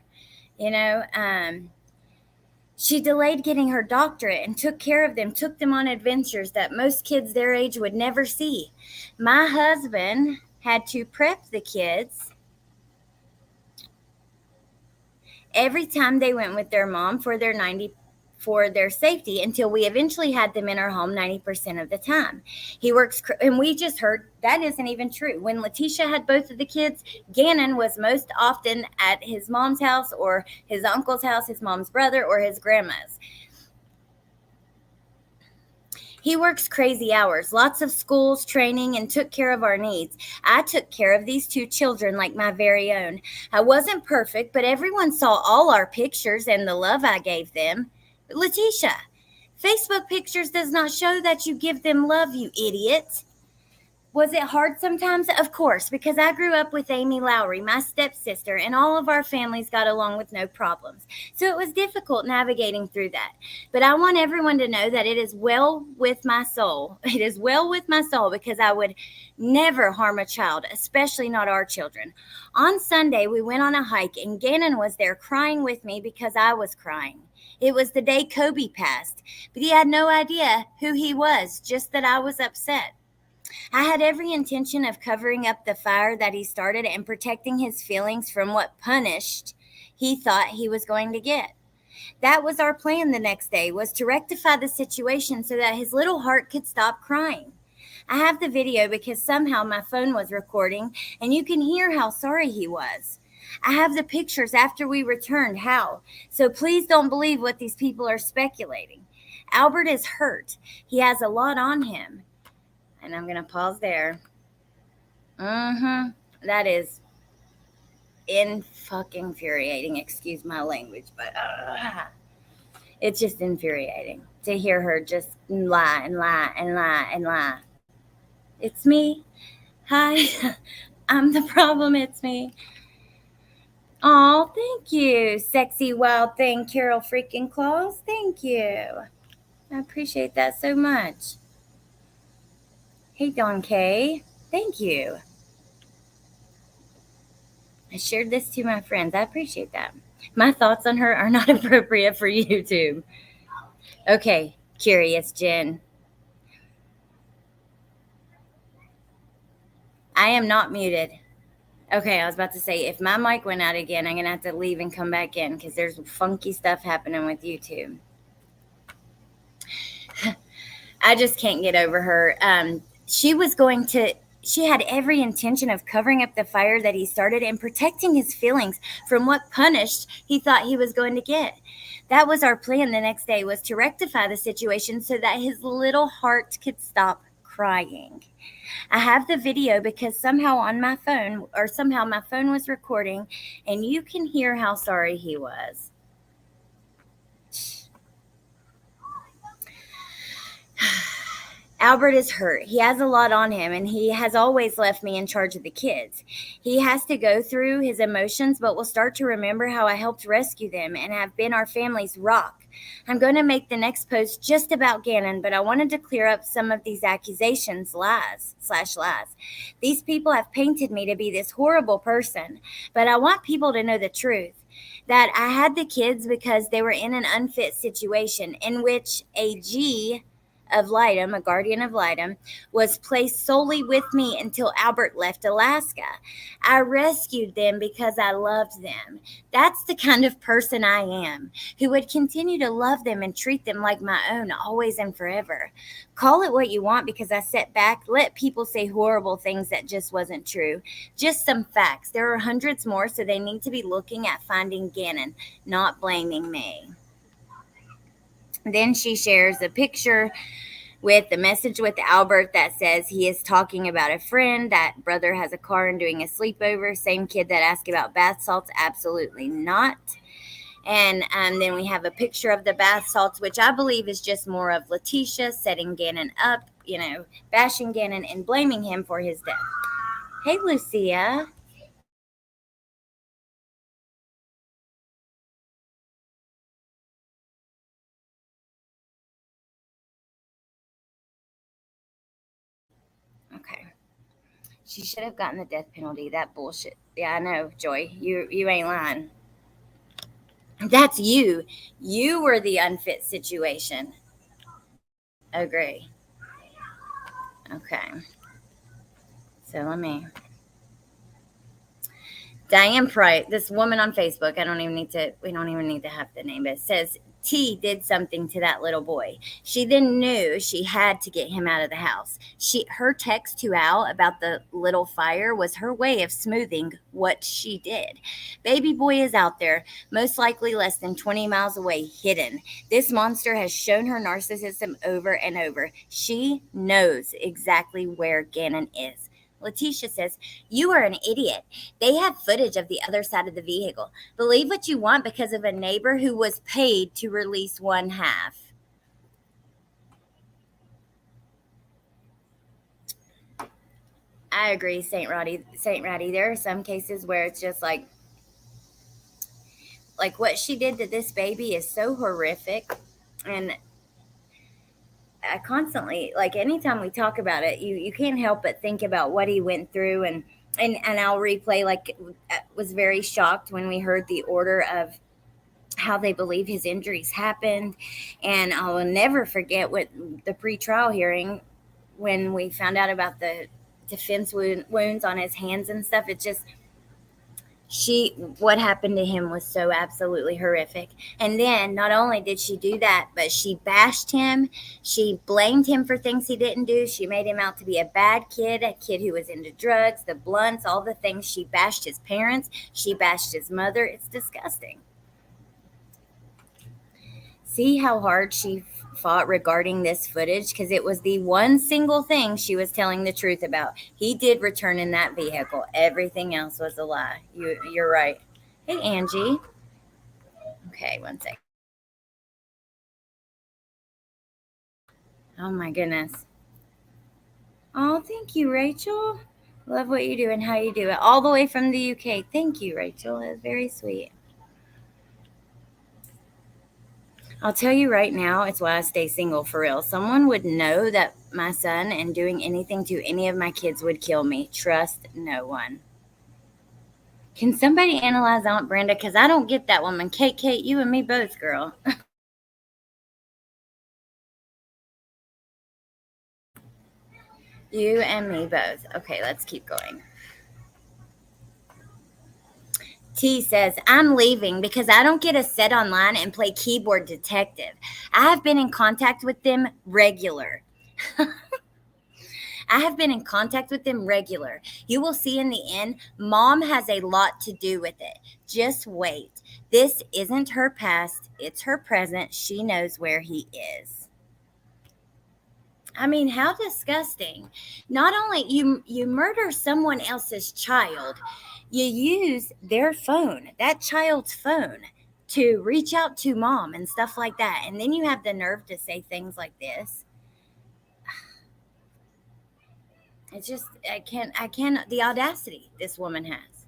She delayed getting her doctorate and took care of them, took them on adventures that most kids their age would never see. My husband had to prep the kids every time they went with their mom for their safety until we eventually had them in our home 90% of the time. He works, and we just heard that isn't even true. When Letecia had both of the kids, Gannon was most often at his mom's house or his uncle's house, his mom's brother, or his grandma's. He works crazy hours, lots of schools, training, and took care of our needs. I took care of these two children like my very own. I wasn't perfect, but everyone saw all our pictures and the love I gave them. Letecia, Facebook pictures does not show that you give them love, you idiot. Was it hard sometimes? Of course, because I grew up with Amy Lowry, my stepsister, and all of our families got along with no problems. So it was difficult navigating through that. But I want everyone to know that it is well with my soul. It is well with my soul because I would never harm a child, especially not our children. On Sunday, we went on a hike, and Gannon was there crying with me because I was crying. It was the day Kobe passed, but he had no idea who he was, just that I was upset. I had every intention of covering up the fire that he started and protecting his feelings from what punished he thought he was going to get. That was our plan the next day, was to rectify the situation so that his little heart could stop crying. I have the video because somehow my phone was recording, and you can hear how sorry he was. I have the pictures after we returned, how. So please don't believe what these people are speculating. Albert is hurt. He has a lot on him. And I'm going to pause there. That is fucking infuriating. Excuse my language, but it's just infuriating. to hear her just lie and lie and lie and lie. It's me. Hi. I'm the problem. It's me. Oh, thank you, sexy wild thing, Carol freaking Claus. Thank you. I appreciate that so much. Hey, Don K. Thank you. I shared this to my friends. I appreciate that. My thoughts on her are not appropriate for YouTube. Okay, curious Jen. I am not muted. Okay, I was about to say, if my mic went out again, I'm going to have to leave and come back in because there's funky stuff happening with YouTube. I just can't get over her. She had every intention of covering up the fire that he started and protecting his feelings from what punished he thought he was going to get. That was our plan the next day, was to rectify the situation so that his little heart could stop crying. I have the video because somehow my phone was recording, and you can hear how sorry he was. Albert is hurt. He has a lot on him, and he has always left me in charge of the kids. He has to go through his emotions, but will start to remember how I helped rescue them and have been our family's rock. I'm going to make the next post just about Gannon, but I wanted to clear up some of these accusations, lies. These people have painted me to be this horrible person, but I want people to know the truth. That I had the kids because they were in an unfit situation in which a G of Lightem, a guardian of Lightem, was placed solely with me until Albert left Alaska. I rescued them because I loved them. That's the kind of person I am, who would continue to love them and treat them like my own, always and forever. Call it what you want, because I sat back, let people say horrible things that just wasn't true. Just some facts. There are hundreds more, so they need to be looking at finding Gannon, not blaming me. Then she shares a picture with the message with Albert that says he is talking about a friend. That brother has a car and doing a sleepover. Same kid that asked about bath salts? Absolutely not. And then we have a picture of the bath salts, which I believe is just more of Letecia setting Gannon up, bashing Gannon and blaming him for his death. Hey, Lucia. Okay. She should have gotten the death penalty. That bullshit. Yeah, I know, Joy. You ain't lying. That's you. You were the unfit situation. Agree. Okay. So let me. Diane Price, this woman on Facebook, we don't even need to have the name, but it says T did something to that little boy. She then knew she had to get him out of the house. Her text to Al about the little fire was her way of smoothing what she did. Baby boy is out there, most likely less than 20 miles away, hidden. This monster has shown her narcissism over and over. She knows exactly where Gannon is. Letecia says, "You are an idiot. They have footage of the other side of the vehicle. Believe what you want because of a neighbor who was paid to release one half." I agree, Saint Roddy. There are some cases where it's just like what she did to this baby is so horrific. And I constantly, anytime we talk about it, you can't help but think about what he went through. And I'll replay, was very shocked when we heard the order of how they believe his injuries happened. And I will never forget what the pre-trial hearing, when we found out about the defense wounds on his hands and stuff. It just, what happened to him was so absolutely horrific. And then not only did she do that, but she bashed him. She blamed him for things he didn't do. She made him out to be a bad kid, a kid who was into drugs, the blunts, all the things. She bashed his parents. She bashed his mother. It's disgusting. See how hard she fought regarding this footage, because it was the one single thing she was telling the truth about. He did return in that vehicle. Everything else was a lie. You're right. Hey, Angie. Okay, one second. Oh my goodness. Oh, thank you, Rachel. Love what you do and how you do it. All the way from the UK. Thank you, Rachel. It's very sweet. I'll tell you right now, it's why I stay single for real. Someone would know that my son and doing anything to any of my kids would kill me. Trust no one. Can somebody analyze Aunt Brenda? Because I don't get that woman. Kate, you and me both, girl. You and me both. Okay, let's keep going. T says, I'm leaving because I don't get to sit online and play keyboard detective. I have been in contact with them regular. You will see in the end, Mom has a lot to do with it. Just wait. This isn't her past, it's her present. She knows where he is. I mean, how disgusting. Not only you murder someone else's child, you use their phone, that child's phone, to reach out to Mom and stuff like that. And then you have the nerve to say things like this. It's just I can't the audacity this woman has.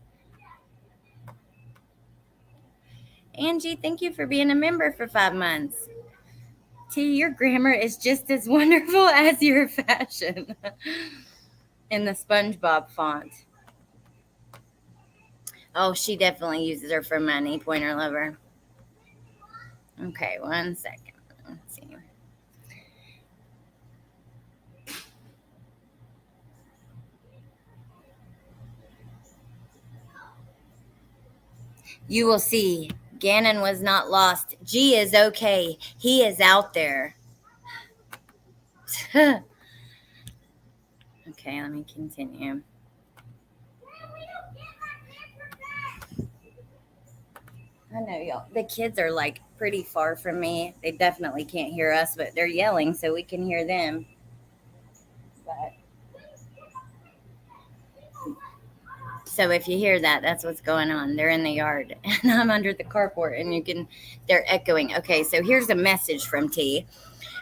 Angie, thank you for being a member for 5 months. T, your grammar is just as wonderful as your fashion. In the SpongeBob font. Oh, she definitely uses her for money, Pointer Lover. Okay, 1 second. Let's see. You will see. Gannon was not lost. G is okay. He is out there. Okay, let me continue. I know y'all. The kids are like pretty far from me. They definitely can't hear us, but they're yelling so we can hear them. But so if you hear that, that's what's going on. They're in the yard and I'm under the carport and they're echoing. Okay, so here's a message from T.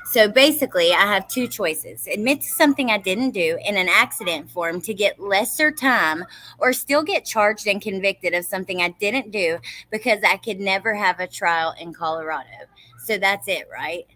So basically, I have 2 choices. Admit to something I didn't do in an accident form to get lesser time, or still get charged and convicted of something I didn't do because I could never have a trial in Colorado. So that's it, right?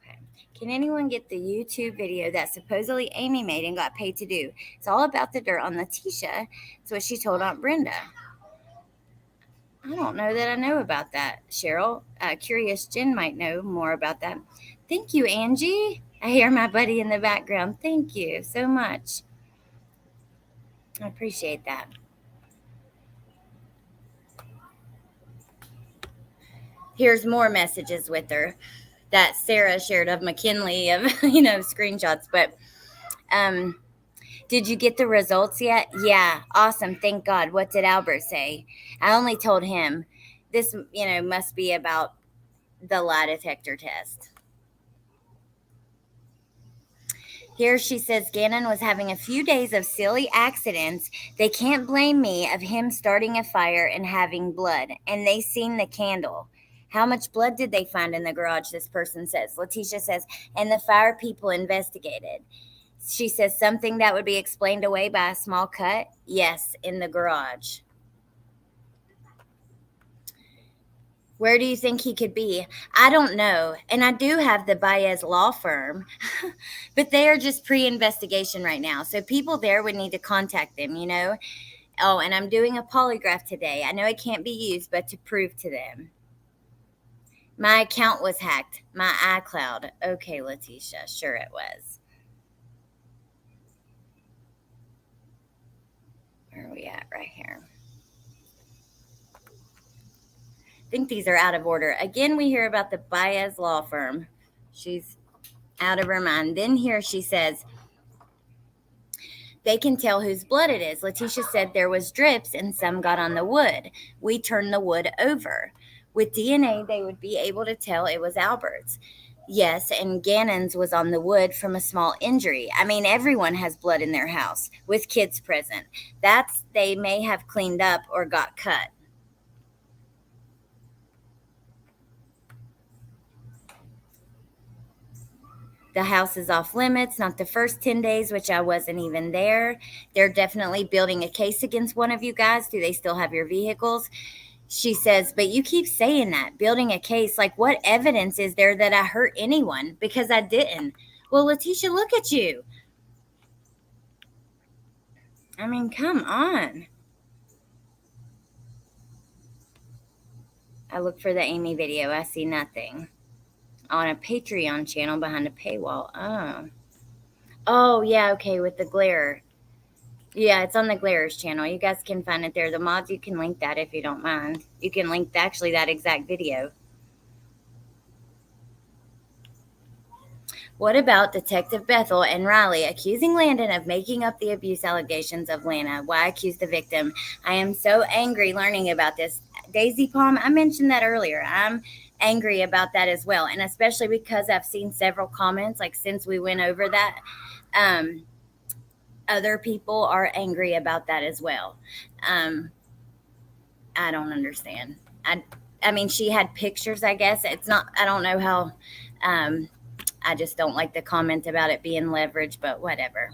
Okay. Can anyone get the YouTube video that supposedly Amy made and got paid to do? It's all about the dirt on Letecia. It's what she told Aunt Brenda. I don't know that I know about that, Cheryl. Curious Jen might know more about that. Thank you, Angie. I hear my buddy in the background. Thank you so much. I appreciate that. Here's more messages with her that Sarah shared of McKinley of screenshots. But did you get the results yet? Yeah, awesome. Thank God. What did Albert say? I only told him this, must be about the lie detector test. Here she says Gannon was having a few days of silly accidents. They can't blame me of him starting a fire and having blood. And they seen the candle. How much blood did they find in the garage? This person says. Letecia says, and the fire people investigated. She says something that would be explained away by a small cut. Yes, in the garage. Where do you think he could be? I don't know. And I do have the Baez law firm, but they are just pre-investigation right now. So people there would need to contact them, Oh, and I'm doing a polygraph today. I know it can't be used, but to prove to them. My account was hacked. My iCloud. Okay, Letecia. Sure it was. Where are we at? Right here. I think these are out of order. Again, we hear about the Baez law firm. She's out of her mind. Then here she says, They can tell whose blood it is. Letecia said there was drips and some got on the wood. We turned the wood over. With DNA, they would be able to tell it was Albert's. Yes, and Gannon's was on the wood from a small injury. I mean, everyone has blood in their house with kids present. That's they may have cleaned up or got cut. The house is off limits, not the first 10 days, which I wasn't even there. They're definitely building a case against one of you guys. Do they still have your vehicles? She says, but you keep saying that, building a case. Like, what evidence is there that I hurt anyone? Because I didn't. Well, Letecia, look at you. I mean, come on. I look for the Amy video. I see nothing. On a Patreon channel behind a paywall. Oh, yeah, okay, with the glare. Yeah, it's on the Glarers channel. You guys can find it there. The mods, you can link that if you don't mind. You can link actually that exact video. What about Detective Bethel and Riley accusing Landon of making up the abuse allegations of Lana? Why accuse the victim? I am so angry learning about this. Daisy Palm, I mentioned that earlier. I'm angry about that as well. And especially because I've seen several comments, like since we went over that, other people are angry about that as well. I don't understand. I mean, she had pictures, I guess. It's not, I don't know how, I just don't like the comment about it being leverage, but whatever.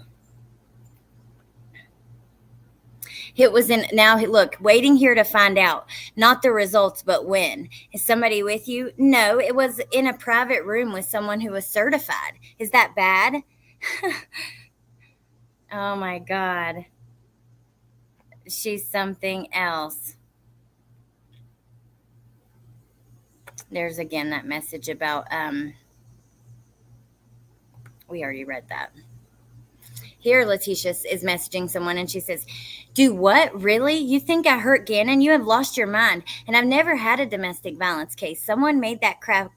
It was in, now look, waiting here to find out, not the results, but when. Is somebody with you? No, it was in a private room with someone who was certified. Is that bad? Oh my God. She's something else. There's again that message about, we already read that. Here, Letecia is messaging someone and she says, do what? Really? You think I hurt Gannon? You have lost your mind. And I've never had a domestic violence case. Someone made that crap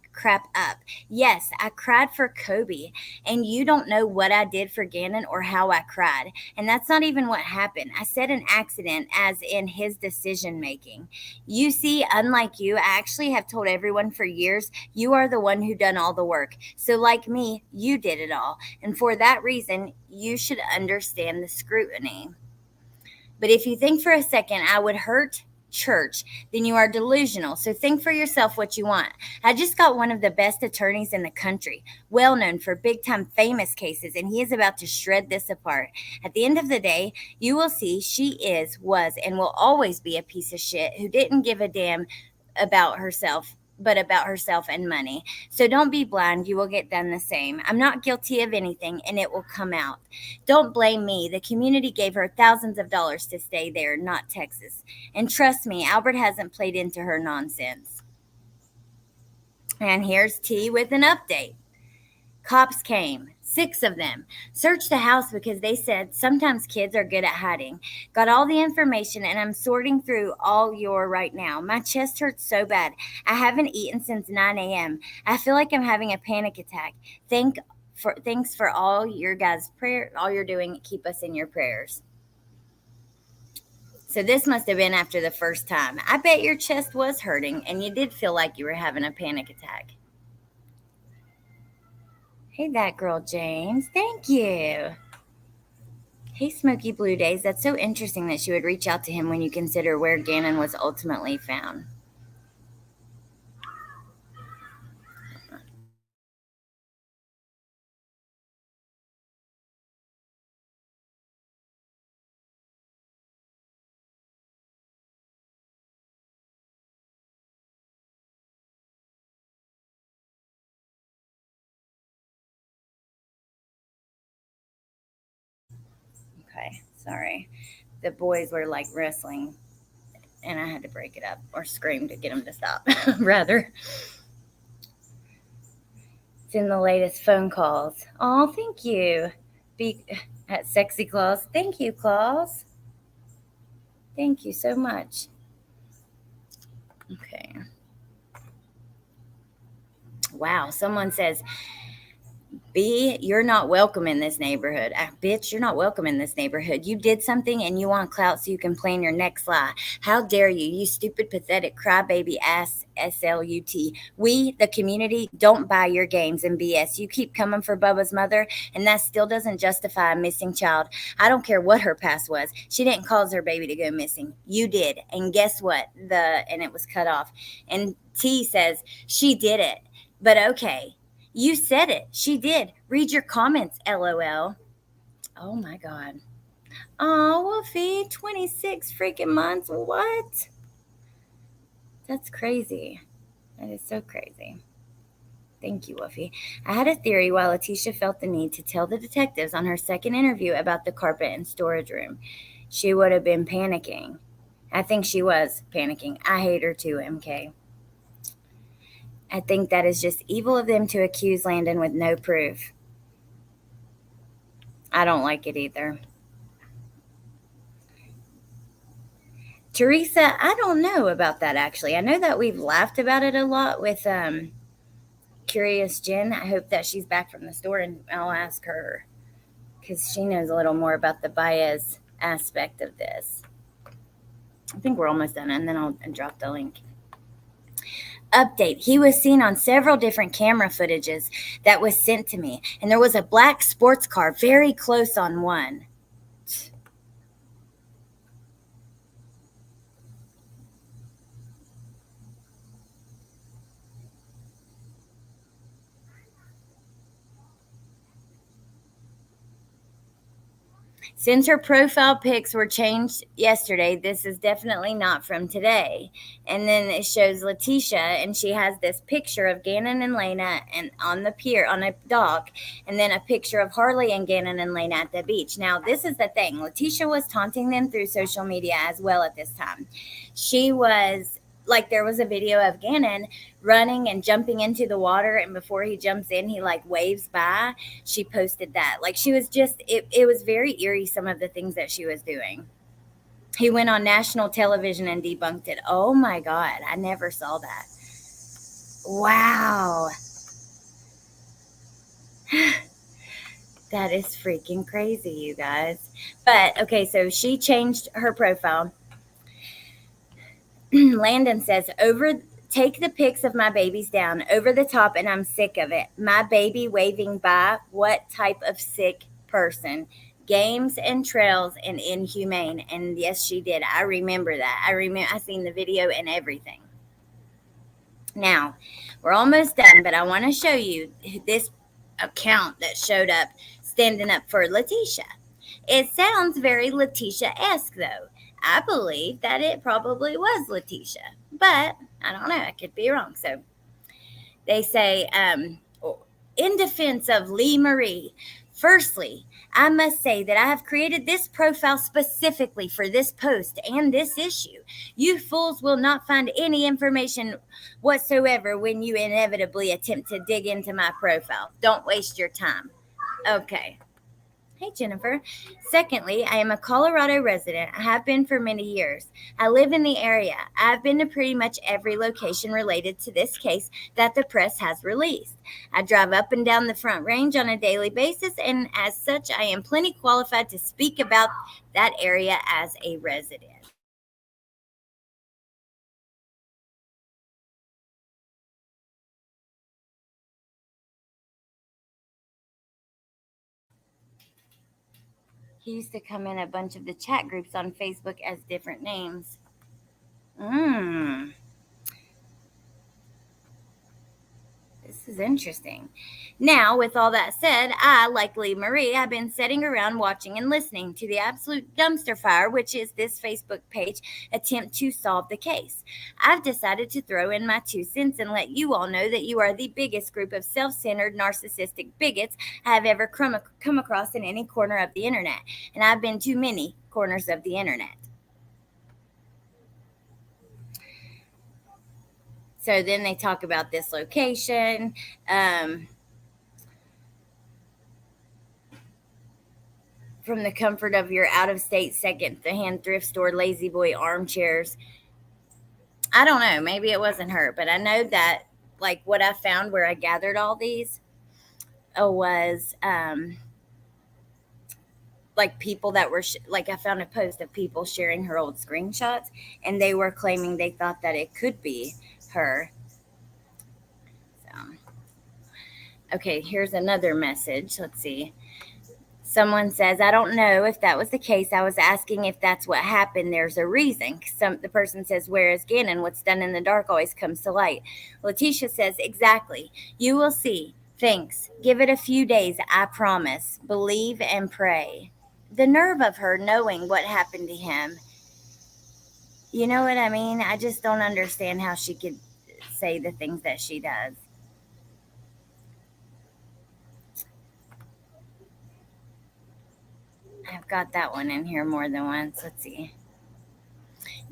up. Yes, I cried for Kobe. And you don't know what I did for Gannon or how I cried. And that's not even what happened. I said an accident as in his decision making. You see, unlike you, I actually have told everyone for years, you are the one who done all the work. So like me, you did it all. And for that reason, you should understand the scrutiny. But if you think for a second I would hurt church, then you are delusional. So think for yourself what you want. I just got one of the best attorneys in the country, well known for big time famous cases, and he is about to shred this apart. At the end of the day, you will see she was, and will always be a piece of shit who didn't give a damn about herself, but about herself and money. So don't be blind. You will get done the same. I'm not guilty of anything, and it will come out. Don't blame me. The community gave her thousands of dollars to stay there, not Texas. And trust me, Albert hasn't played into her nonsense. And here's T with an update. Cops came, 6 of them, searched the house because they said sometimes kids are good at hiding. Got all the information and I'm sorting through all your right now. My chest hurts so bad. I haven't eaten since 9 a.m. I feel like I'm having a panic attack. Thanks for all your guys' prayer, all you're doing. Keep us in your prayers. So this must have been after the first time. I bet your chest was hurting and you did feel like you were having a panic attack. Hey, that girl, James. Thank you. Hey, Smoky Blue Days. That's so interesting that she would reach out to him when you consider where Gannon was ultimately found. Okay, sorry. The boys were like wrestling and I had to break it up or scream to get them to stop, rather. It's in the latest phone calls. Oh, thank you. Be at Sexy Claus. Thank you, Claus. Thank you so much. Okay. Wow, someone says, B, you're not welcome in this neighborhood. Bitch, you're not welcome in this neighborhood. You did something and you want clout so you can plan your next lie. How dare you, you stupid, pathetic, crybaby ass SLUT. We, the community, don't buy your games and BS. You keep coming for Bubba's mother, and that still doesn't justify a missing child. I don't care what her past was. She didn't cause her baby to go missing. You did. And guess what? And it was cut off. And T says, she did it. But okay. You said it. She did. Read your comments, LOL. Oh, my God. Oh, Wolfie, 26 freaking months. What? That's crazy. That is so crazy. Thank you, Wolfie. I had a theory why Letecia felt the need to tell the detectives on her second interview about the carpet and storage room. She would have been panicking. I think she was panicking. I hate her too, MK. I think that is just evil of them to accuse Landon with no proof. I don't like it either. Teresa, I don't know about that actually. I know that we've laughed about it a lot with Curious Jen. I hope that she's back from the store and I'll ask her because she knows a little more about the Baez aspect of this. I think we're almost done and then I'll drop the link. Update. He was seen on several different camera footages that was sent to me, and there was a black sports car very close on one. Since her profile pics were changed yesterday, this is definitely not from today. And then it shows Letecia, and she has this picture of Gannon and Lena and on the pier, on a dock, and then a picture of Harley and Gannon and Lena at the beach. Now, this is the thing. Letecia was taunting them through social media as well at this time. She was... like there was a video of Gannon running and jumping into the water, and before he jumps in, he like waves by. She posted that. Like she was just, it was very eerie, some of the things that she was doing. He went on national television and debunked it. Oh my God, I never saw that. Wow. That is freaking crazy, you guys. But okay, so she changed her profile. Landon says, take the pics of my babies down over the top and I'm sick of it. My baby waving by. What type of sick person? Games and trails and inhumane. And yes, she did. I remember that. I seen the video and everything. Now, we're almost done, but I want to show you this account that showed up standing up for Letecia. It sounds very Letecia-esque, though. I believe that it probably was Letecia, but I don't know. I could be wrong. So they say, in defense of Lee Marie, firstly, I must say that I have created this profile specifically for this post and this issue. You fools will not find any information whatsoever when you inevitably attempt to dig into my profile. Don't waste your time. Okay. Hey, Jennifer. Secondly, I am a Colorado resident. I have been for many years. I live in the area. I've been to pretty much every location related to this case that the press has released. I drive up and down the Front Range on a daily basis, and as such, I am plenty qualified to speak about that area as a resident. He used to come in a bunch of the chat groups on Facebook as different names. This is interesting. Now, with all that said, I, like Lee Marie, have been sitting around watching and listening to the absolute dumpster fire, which is this Facebook page, attempt to solve the case. I've decided to throw in my 2 cents and let you all know that you are the biggest group of self-centered, narcissistic bigots I have ever come across in any corner of the internet. And I've been to many corners of the internet. So then they talk about this location. From the comfort of your out-of-state second-hand thrift store, Lazy Boy armchairs. I don't know. Maybe it wasn't her, but I know that, like, what I found where I gathered all these, was like people that were like, I found a post of people sharing her old screenshots, and they were claiming they thought that it could be her. So, okay, here's another message. Let's see. Someone says, I don't know if that was the case. I was asking if that's what happened. There's a reason. The person says, where is Gannon? What's done in the dark always comes to light. Letecia says, exactly. You will see. Thanks. Give it a few days. I promise. Believe and pray. The nerve of her knowing what happened to him. You know what I mean? I just don't understand how she could say the things that she does. I've got that one in here more than once. Let's see.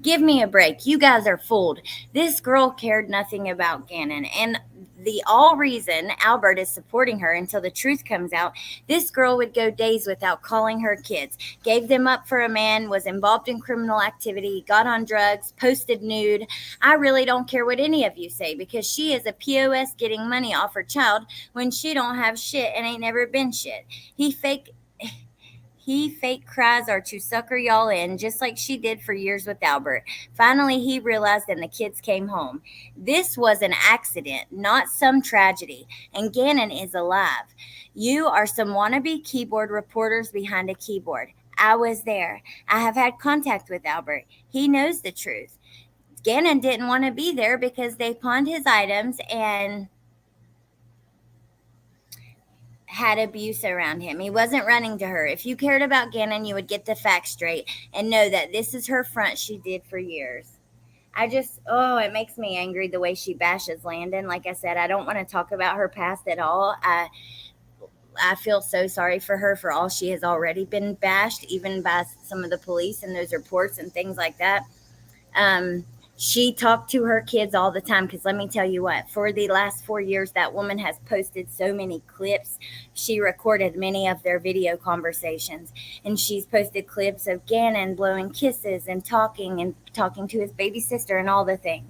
Give me a break. You guys are fooled. This girl cared nothing about Gannon. And the all reason Albert is supporting her until the truth comes out, this girl would go days without calling her kids, gave them up for a man, was involved in criminal activity, got on drugs, posted nude. I really don't care what any of you say, because she is a POS getting money off her child when she don't have shit and ain't never been shit. He fake cries are to sucker y'all in, just like she did for years with Albert. Finally, he realized and the kids came home. This was an accident, not some tragedy, and Gannon is alive. You are some wannabe keyboard reporters behind a keyboard. I was there. I have had contact with Albert. He knows the truth. Gannon didn't want to be there because they pawned his items and had abuse around him. He wasn't running to her. If you cared about Gannon, you would get the facts straight and know that this is her front she did for years. It makes me angry the way she bashes Landon. Like I said, I don't want to talk about her past at all. I feel so sorry for her for all she has already been bashed, even by some of the police and those reports and things like that. She talked to her kids all the time, because let me tell you what, for the last 4 years, that woman has posted so many clips. She recorded many of their video conversations, and she's posted clips of Gannon blowing kisses and talking to his baby sister and all the things.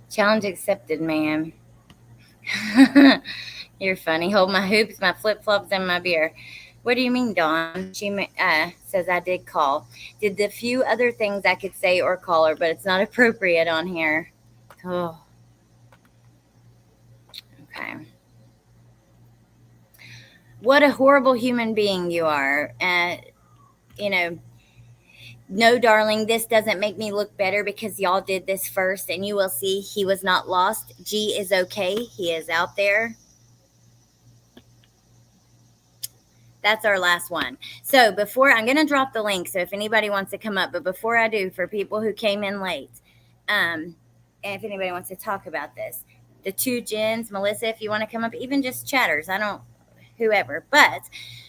Challenge accepted, ma'am. You're funny. Hold my hoops, my flip-flops, and my beer. What do you mean, Dawn? She says I did call. Did the few other things I could say or call her, but it's not appropriate on here. Oh. Okay. What a horrible human being you are. No, darling, this doesn't make me look better because y'all did this first, and you will see he was not lost. G is okay. He is out there. That's our last one. So I'm going to drop the link, so if anybody wants to come up, but before I do, for people who came in late, and if anybody wants to talk about this, the two Jens, Melissa, if you want to come up, even just chatters, whoever. But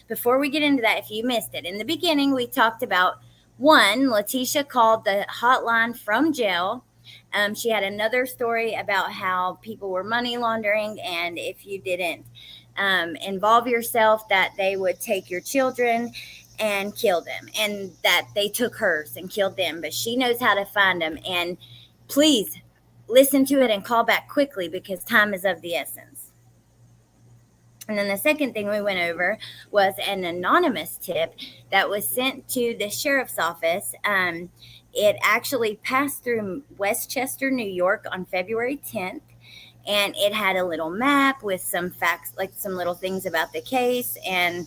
before we get into that, if you missed it, in the beginning, we talked about Letecia called the hotline from jail. She had another story about how people were money laundering, and if you didn't involve yourself, that they would take your children and kill them, and that they took hers and killed them. But she knows how to find them. And please listen to it and call back quickly, because time is of the essence. And then the second thing we went over was an anonymous tip that was sent to the sheriff's office. It actually passed through Westchester, New York on February 10th. And it had a little map with some facts, like some little things about the case. And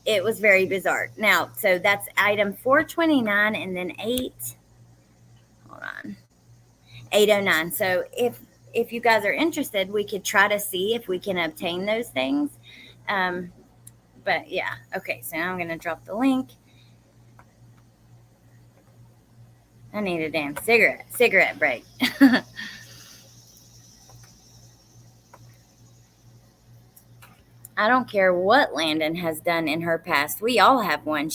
it was very bizarre. Now, so that's item 429, and then 809. So if you guys are interested, we could try to see if we can obtain those things. But yeah. Okay. So now I'm going to drop the link. I need a damn cigarette break. I don't care what Landon has done in her past. We all have one.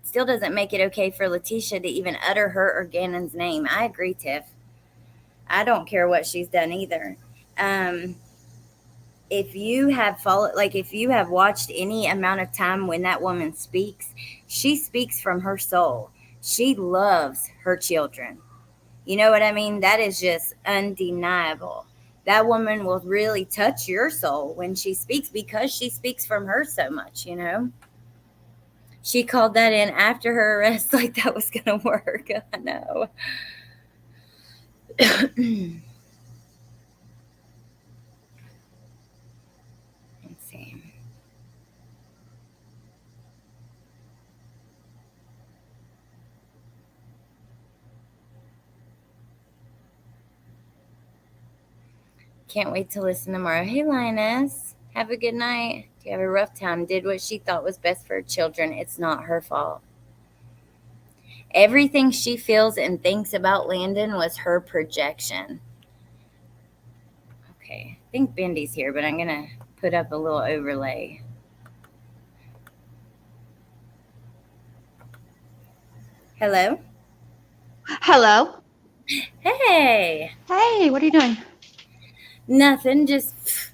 still doesn't make it okay for Letecia to even utter her or Gannon's name. I agree, Tiff. I don't care what she's done either. If you have followed, like if you have watched any amount of time when that woman speaks, she speaks from her soul. She loves her children. You know what I mean? That is just undeniable. That woman will really touch your soul when she speaks because she speaks from her so much, you know? She called that in after her arrest like that was going to work. I know. Let's see. Can't wait to listen tomorrow. Hey, Linus. Have a good night. Do you have a rough time? Did what she thought was best for her children. It's not her fault. Everything she feels and thinks about Landon was her projection. Okay. I think Bendy's here, but I'm going to put up a little overlay. Hello? Hello. Hey. Hey, what are you doing? Nothing. Just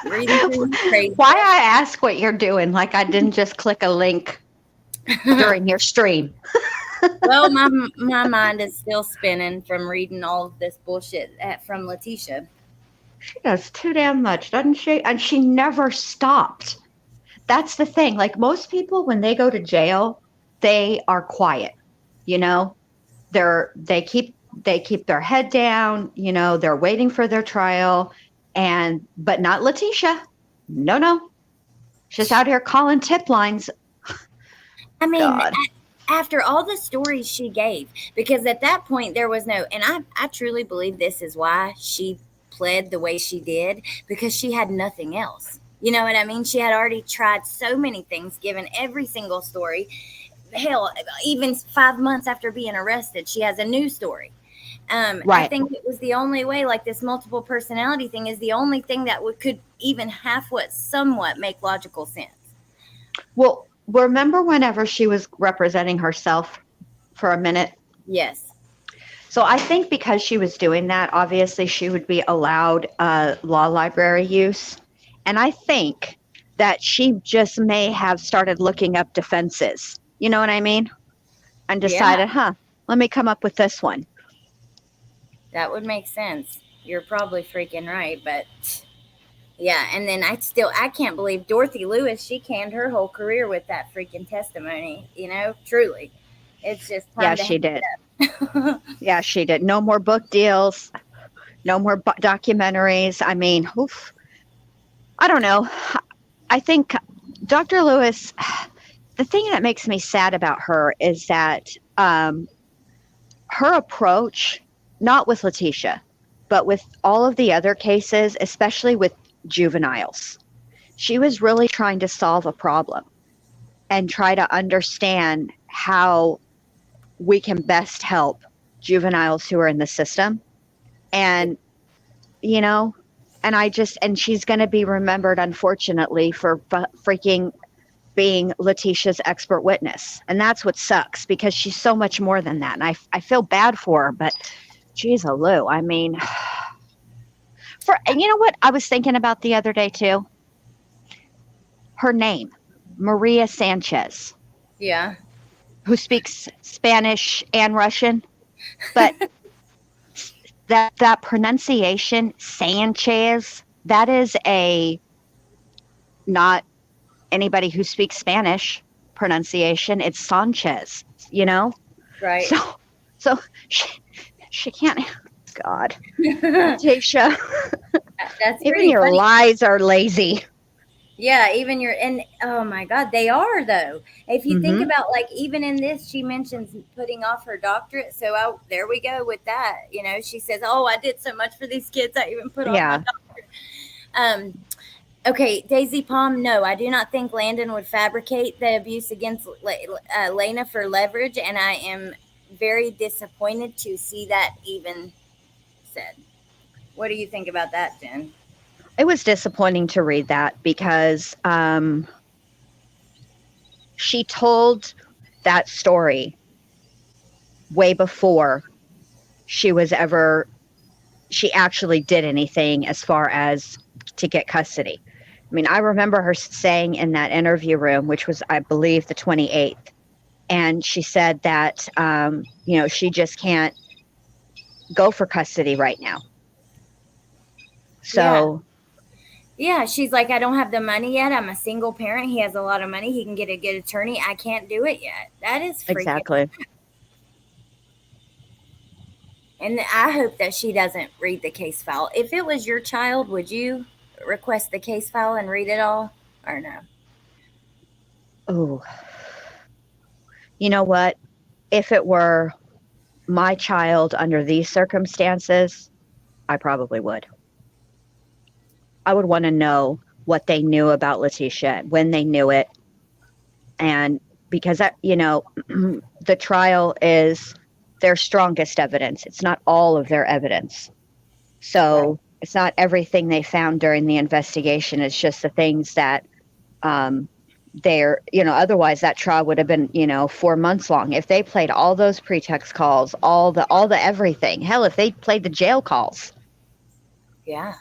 reading through crazy. Why I ask what you're doing? Like I didn't just click a link during your stream. Well, my mind is still spinning from reading all of this bullshit from Letecia. She does too damn much, doesn't she? And she never stopped. That's the thing. Like most people, when they go to jail, they are quiet. You know, they keep their head down. You know, they're waiting for their trial, but not Letecia. No, she's out here calling tip lines. I mean, God. After all the stories she gave, because at that point there was no, and I truly believe this is why she pled the way she did, because she had nothing else. You know what I mean? She had already tried so many things, given every single story. Hell, even 5 months after being arrested, she has a new story. Right. I think it was the only way, like this multiple personality thing is the only thing that could even somewhat make logical sense. Well, remember whenever she was representing herself for a minute? Yes. So I think because she was doing that, obviously she would be allowed law library use. And I think that she just may have started looking up defenses. You know what I mean? And decided, let me come up with this one. That would make sense. You're probably freaking right, but yeah. And then I can't believe Dorothy Lewis, she canned her whole career with that freaking testimony, you know, truly. It's just time she did. Yeah, she did. No more book deals, no more documentaries. I mean, I don't know. I think Dr. Lewis, the thing that makes me sad about her is that her approach, not with Letecia, but with all of the other cases, especially with juveniles, she was really trying to solve a problem and try to understand how we can best help juveniles who are in the system. And, you know, and she's going to be remembered, unfortunately, for freaking being Letecia's expert witness. And that's what sucks, because she's so much more than that. And I feel bad for her, but geez, Lou, I mean, and you know what I was thinking about the other day too? Her name, Maria Sanchez. Yeah. Who speaks Spanish and Russian. But that pronunciation, Sanchez, that is not anybody who speaks Spanish pronunciation. It's Sanchez, you know? Right. So she can't, God. Letecia, even your funny. Lies are lazy. Yeah, even oh my God, they are though. If you think about, like, even in this, she mentions putting off her doctorate. So there we go with that. You know, she says, oh, I did so much for these kids, I even put off my doctorate. Okay, Daisy Palm, no, I do not think Landon would fabricate the abuse against Lena for leverage, and I am very disappointed to see that even said. What do you think about that, Jen? It was disappointing to read that because she told that story way before she actually did anything as far as to get custody. I mean, I remember her saying in that interview room, which was, I believe, the 28th, and she said that, she just can't go for custody right now. So, yeah, she's like, I don't have the money yet. I'm a single parent. He has a lot of money. He can get a good attorney. I can't do it yet. That is freaking. Exactly. And I hope that she doesn't read the case file. If it was your child, would you request the case file and read it all, or no? Oh, you know what? If it were my child under these circumstances, I probably would. I would want to know what they knew about Letecia, when they knew it. And because the trial is their strongest evidence. It's not all of their evidence. So it's not everything they found during the investigation. It's just the things that otherwise that trial would have been, 4 months long. If they played all those pretext calls, all the everything, hell, if they played the jail calls. Yeah.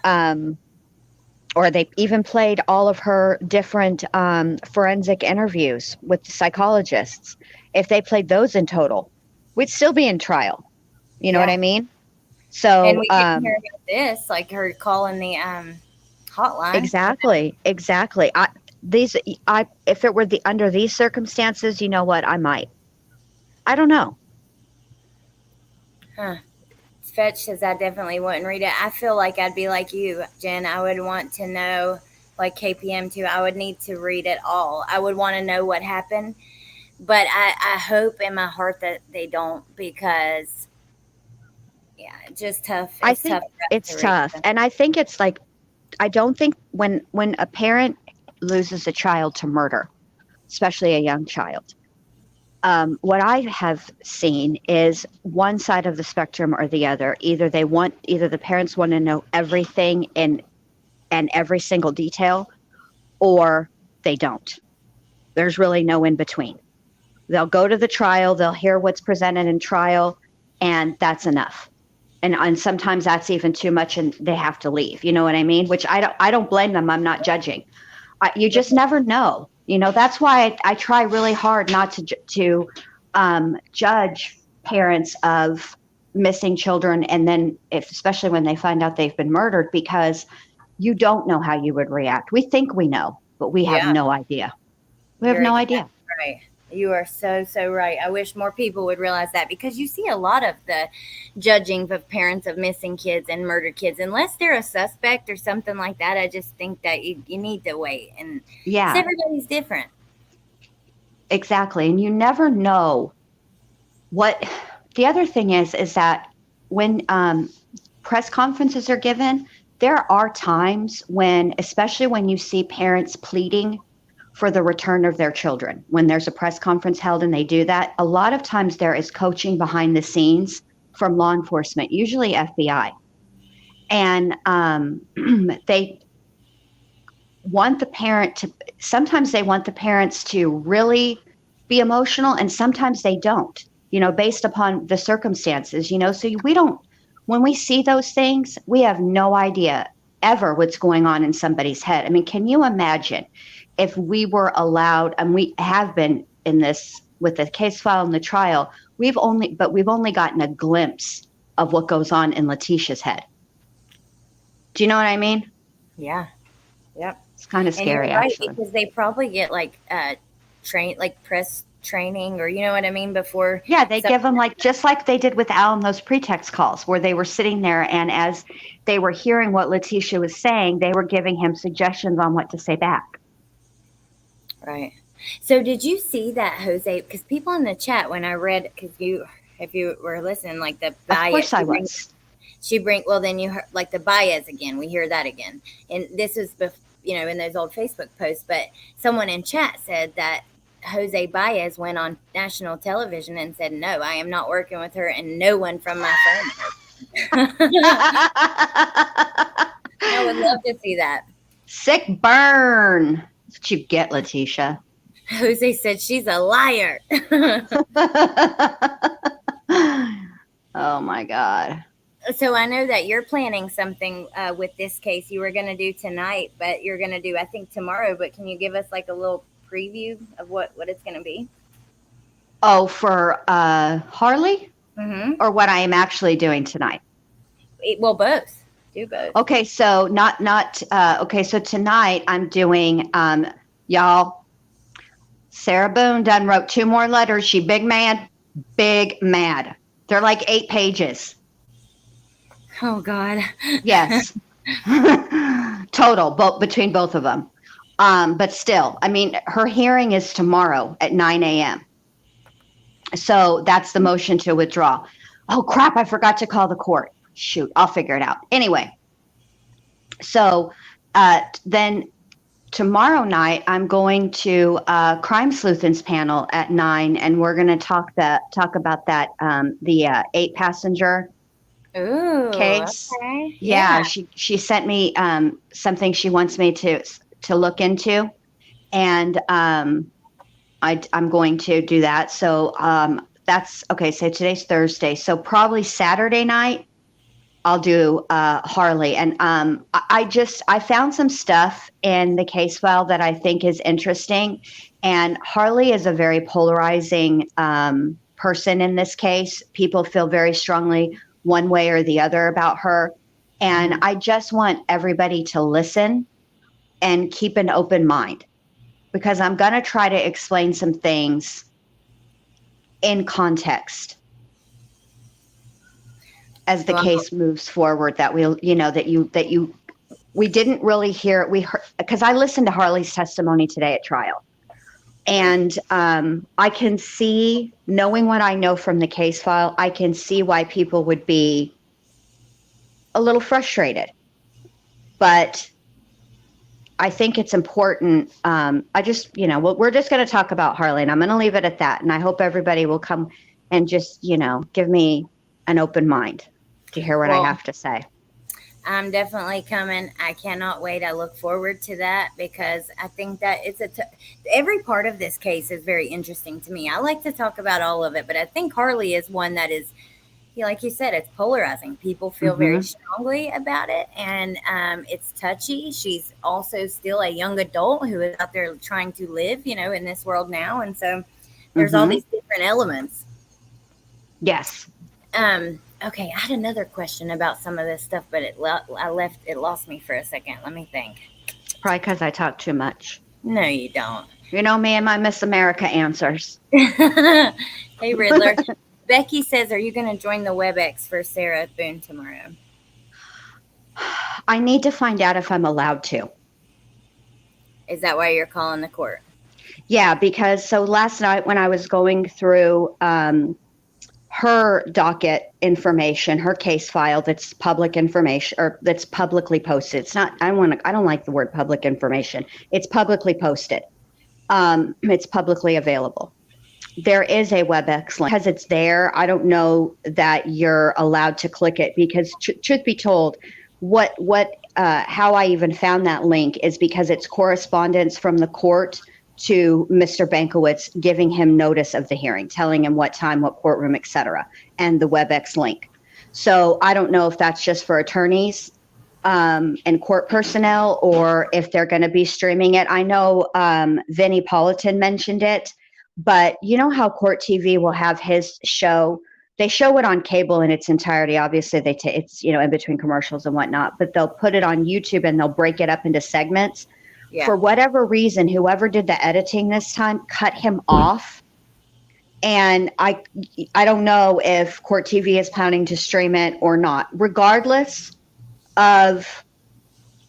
Or they even played all of her different forensic interviews with the psychologists. If they played those in total, we'd still be in trial. You know what I mean? So, and we didn't hear about this, like her calling the hotline. Exactly. If it were under these circumstances, you know what? I might. I don't know. Huh. Fetch says I definitely wouldn't read it. I feel like I'd be like you, Jen. I would want to know, like KPM too. I would need to read it all. I would want to know what happened. But I hope in my heart that they don't, because, it's just tough. I think it's tough. And I think it's like, I don't think when a parent loses a child to murder, especially a young child, what I have seen is one side of the spectrum or the other. Either the parents want to know everything and every single detail, or they don't. There's really no in between. They'll go to the trial, they'll hear what's presented in trial, and that's enough. And sometimes that's even too much, and they have to leave. You know what I mean? Which I don't blame them. I'm not judging. You just never know. That's why I try really hard not to judge parents of missing children, and then especially when they find out they've been murdered, because you don't know how you would react. We think we know, but we have no idea. We have no idea. Right. You are so right. I wish more people would realize that, because you see a lot of the judging of parents of missing kids and murdered kids. Unless they're a suspect or something like that, I just think that you need to wait. And everybody's different. Exactly. And you never know what the other thing is that when press conferences are given, there are times when, especially when you see parents pleading for the return of their children, when there's a press conference held and they do that, a lot of times there is coaching behind the scenes from law enforcement, usually FBI. And they want the parent to, sometimes they want the parents to really be emotional, and sometimes they don't, based upon the circumstances, so when we see those things, we have no idea ever what's going on in somebody's head. I mean, can you imagine if we were allowed, and we have been in this with the case file and the trial, we've only gotten a glimpse of what goes on in Letecia's head. Do you know what I mean? Yeah. Yep. It's kind of scary, actually. Because they probably get press training, or you know what I mean, before. Yeah, they give them just like they did with Al and those pretext calls, where they were sitting there, and as they were hearing what Letecia was saying, they were giving him suggestions on what to say back. Right. So did you see that, Jose? Because people in the chat, when I read, if you were listening, like the Baez. Of course I was. Then you heard, like the Baez again. We hear that again. And this is, in those old Facebook posts. But someone in chat said that Jose Baez went on national television and said, no, I am not working with her, and no one from my firm. I would love to see that. Sick burn. That's what you get, Letecia. Jose said she's a liar. Oh my God. So I know that you're planning something with this case you were going to do tonight, but you're going to do, I think, tomorrow. But can you give us like a little preview of what it's going to be? Oh, for Harley? Mm-hmm. Or what I am actually doing tonight? Well, both. Do both. Okay, so okay, so tonight I'm doing y'all, Sarah Boone done wrote 2 more letters. She big mad. They're like 8 pages. Oh God. Yes. Total, between both of them. But still, I mean, her hearing is tomorrow at 9 a.m. So that's the motion to withdraw. Oh crap, I forgot to call the court. Shoot, I'll figure it out. Anyway, so then tomorrow night I'm going to Crime Sleuthins panel at 9, and we're going to talk about that the 8 passenger case. Okay. Yeah, she sent me something she wants me to look into, and I'm going to do that. So that's okay. So today's Thursday, so probably Saturday night I'll do Harley. And I found some stuff in the case file that I think is interesting. And Harley is a very polarizing person in this case. People feel very strongly one way or the other about her. And I just want everybody to listen and keep an open mind, because I'm going to try to explain some things in context as the case moves forward, that we'll, we didn't really hear, we heard, because I listened to Harley's testimony today at trial. And I can see, knowing what I know from the case file, I can see why people would be a little frustrated. But I think it's important. We're just going to talk about Harley, and I'm going to leave it at that. And I hope everybody will come and just, give me an open mind to hear what I have to say. I'm definitely coming. I cannot wait. I look forward to that, because I think that every part of this case is very interesting to me. I like to talk about all of it, but I think Harley is one that is, like you said, it's polarizing. People feel very strongly about it, and it's touchy. She's also still a young adult who is out there trying to live, in this world now. And so there's all these different elements. Yes. Okay, I had another question about some of this stuff, but it lost me for a second. Let me think. Probably because I talk too much. No, you don't. You know me and my Miss America answers. Hey, Riddler. Becky says, are you going to join the WebEx for Sarah Boone tomorrow? I need to find out if I'm allowed to. Is that why you're calling the court? Yeah, because so last night when I was going through her docket information, her case file that's public information, or that's publicly posted. It's not, I don't like the word public information. It's publicly posted. It's publicly available. There is a WebEx link. Because it's there, I don't know that you're allowed to click it, because truth be told, how I even found that link is because it's correspondence from the court to Mr. Bankowitz, giving him notice of the hearing, telling him what time, what courtroom, etc., and the WebEx link. So I don't know if that's just for attorneys and court personnel, or if they're going to be streaming it. I know Vinnie Politan mentioned it, but you know how Court TV will have his show. They show it on cable in its entirety. Obviously, it's in between commercials and whatnot, but they'll put it on YouTube and they'll break it up into segments. Yeah. For whatever reason, whoever did the editing this time cut him off. And I don't know if Court TV is planning to stream it or not. Regardless of,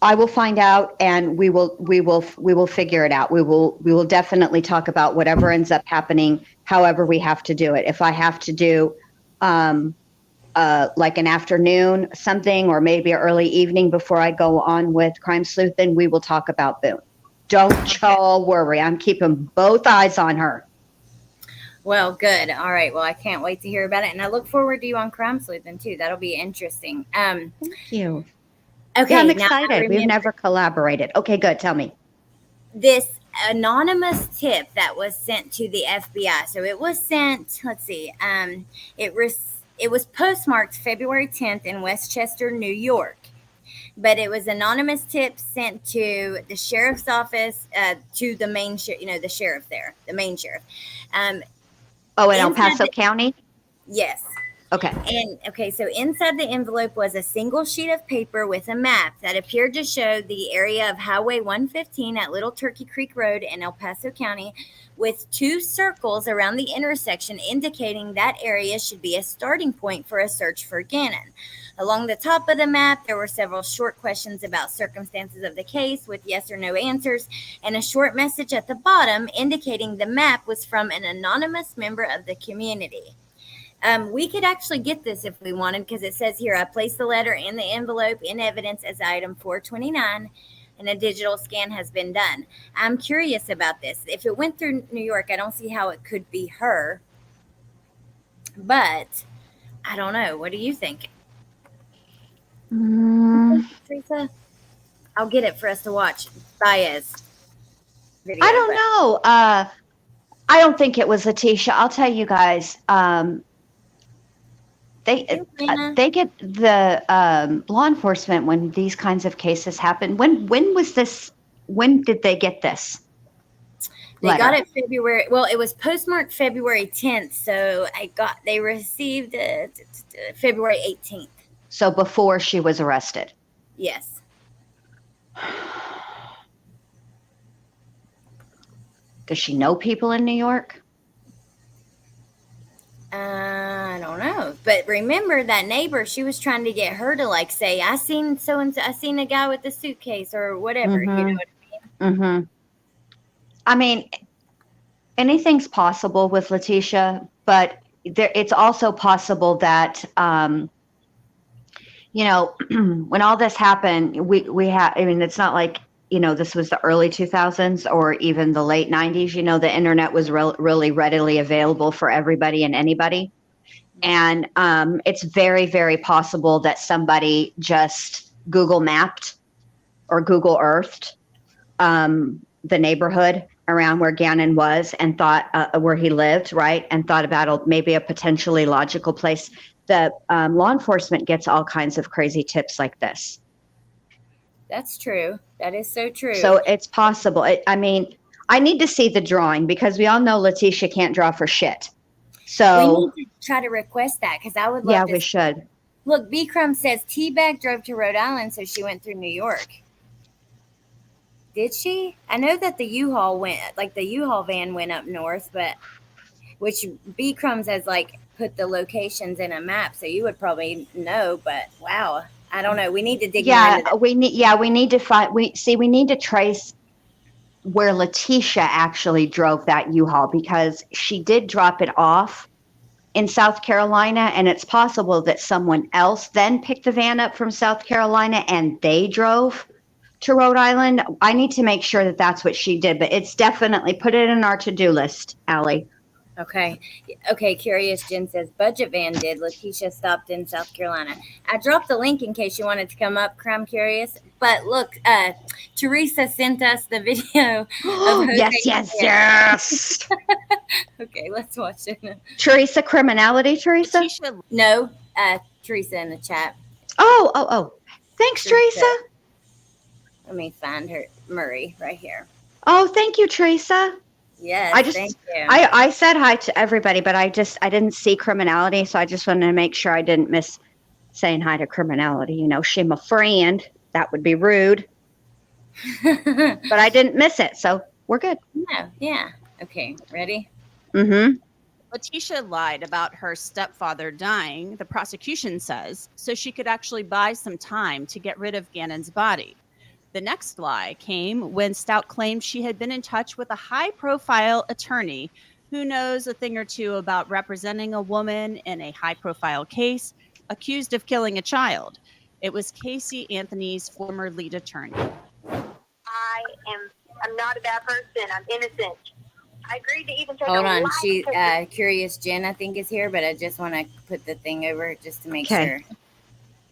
I will find out, and we will figure it out. We will definitely talk about whatever ends up happening, however we have to do it. If I have to do like an afternoon something, or maybe an early evening before I go on with Crime Sleuth, then we will talk about Boone. Don't y'all worry. I'm keeping both eyes on her. Well, good. All right. Well, I can't wait to hear about it. And I look forward to you on Crime Sleuthing too. That'll be interesting. Thank you. Okay. Yeah, I'm excited. We've never collaborated. Okay, good. Tell me. This anonymous tip that was sent to the FBI. So it was sent, let's see, it was postmarked February 10th in Westchester, New York. But it was anonymous tip sent to the sheriff's office, to the main, the sheriff there, the main sheriff. In El Paso County? Yes. Okay. And okay, so inside the envelope was a single sheet of paper with a map that appeared to show the area of Highway 115 at Little Turkey Creek Road in El Paso County, with 2 circles around the intersection indicating that area should be a starting point for a search for Gannon. Along the top of the map, there were several short questions about circumstances of the case with yes or no answers, and a short message at the bottom indicating the map was from an anonymous member of the community. We could actually get this if we wanted, because it says here, I placed the letter in the envelope in evidence as item 429, and a digital scan has been done. I'm curious about this. If it went through New York, I don't see how it could be her, but I don't know. What do you think? Teresa? I'll get it for us to watch. Baez video, I don't know. I don't think it was Letecia. I'll tell you guys. They get the law enforcement when these kinds of cases happen. When was this? When did they get this? They got it February. Well, it was postmarked February 10th, so they received it February 18th. So before she was arrested. Yes. Does she know people in New York? I don't know. But remember that neighbor, she was trying to get her to say, I seen so-and-so, I seen a guy with a suitcase or whatever. Mm-hmm. You know what I mean? Mm-hmm. I mean, anything's possible with Letecia, but it's also possible that, when all this happened, we have, it's not like, this was the early 2000s or even the late 90s. The internet was really readily available for everybody and anybody. And it's very, very possible that somebody just Google mapped or Google Earthed the neighborhood around where Gannon was and thought where he lived, right? And thought about maybe a potentially logical place. The law enforcement gets all kinds of crazy tips like this. That's true. That is so true. So it's possible. I need to see the drawing because we all know Letecia can't draw for shit. So we need to try to request that because I would love yeah, to. we should. Look, B. Crumb says T-Bag drove to Rhode Island, so she went through New York. Did she? I know that the U-Haul the U-Haul van went up north, but which B. Crumbs has put the locations in a map, so you would probably know. But wow, I don't know. We need to dig. We need to find. We need to trace where Letecia actually drove that U-Haul because she did drop it off in South Carolina, and it's possible that someone else then picked the van up from South Carolina and they drove to Rhode Island. I need to make sure that that's what she did, but it's definitely put it in our to-do list, Allie. Okay. Curious Jen says budget van did. Letecia stopped in South Carolina. I dropped the link in case you wanted to come up, Crime Curious. But look, Teresa sent us the video. Of Yes. Okay, let's watch it. Teresa, criminality, Teresa? No, Teresa in the chat. Oh. Thanks, Teresa. Let me find her, Murray, right here. Oh, thank you, Teresa. Yes, thank you. I said hi to everybody, but I didn't see criminality, so I just wanted to make sure I didn't miss saying hi to criminality. She my friend. That would be rude. But I didn't miss it, so we're good. No, yeah. Okay, ready? Mm-hmm. Letecia lied about her stepfather dying, the prosecution says, so she could actually buy some time to get rid of Gannon's body. The next lie came when Stauch claimed she had been in touch with a high-profile attorney who knows a thing or two about representing a woman in a high-profile case accused of killing a child. It was Casey Anthony's former lead attorney. I'm not a bad person. I'm innocent. I agreed to even take Hold on. She, Curious Jen, I think, is here, but I just want to put the thing over just to make sure.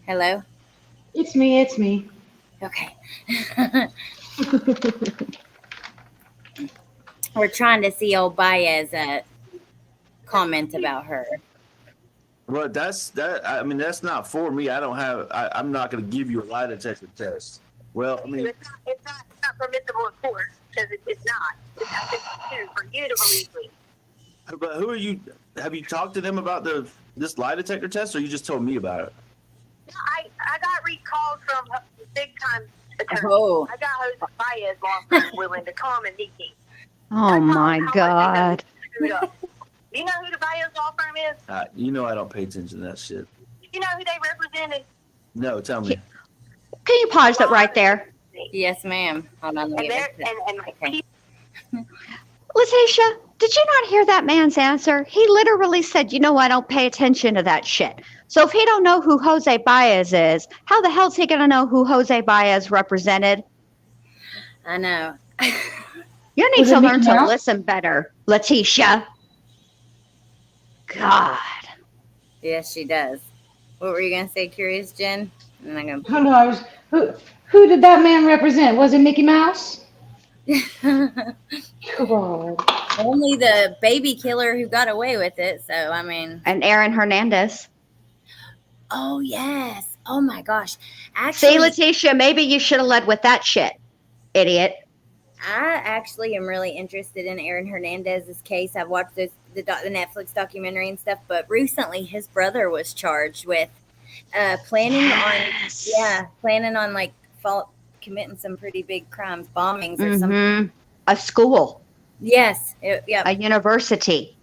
Hello? It's me. Okay. We're trying to see old Baez comment about her. Well, I mean, that's not for me. I'm not going to give you a lie detector test. Well, I mean, It's not permissible in court because it's not. It's not for you to believe me. but who are you? Have you talked to them about this lie detector test, or you just told me about it? I got recalled from big time attorney. Oh. I got Jose Baez law firm willing to come and meet me. Oh my God. You know who the Baez law firm is? You know I don't pay attention to that shit. You know who they represented? No, tell me. Can you pause it right there? Yes, ma'am. Hold on. And like Okay. Letitia, did you not hear that man's answer? He literally said, you know, I don't pay attention to that shit. So if he don't know who Jose Baez is, how the hell's he going to know who Jose Baez represented? I know. You need Was to it learn Mickey to Mouse? listen better, Letitia. God. Yes, she does. What were you gonna say, Curious Jen? And I'm Oh no, who did that man represent? Was it Mickey Mouse? gonna. God. Only the baby killer who got away with it. So I mean. And Aaron Hernandez. Oh yes. Oh my gosh. See, Actually, Letitia, maybe you should have led with that shit, idiot. I actually am really interested in Aaron Hernandez's case. I've watched the Netflix documentary and stuff, but recently his brother was charged with planning on like committing some pretty big crimes, bombings or something. A school, Yes, yeah. a university.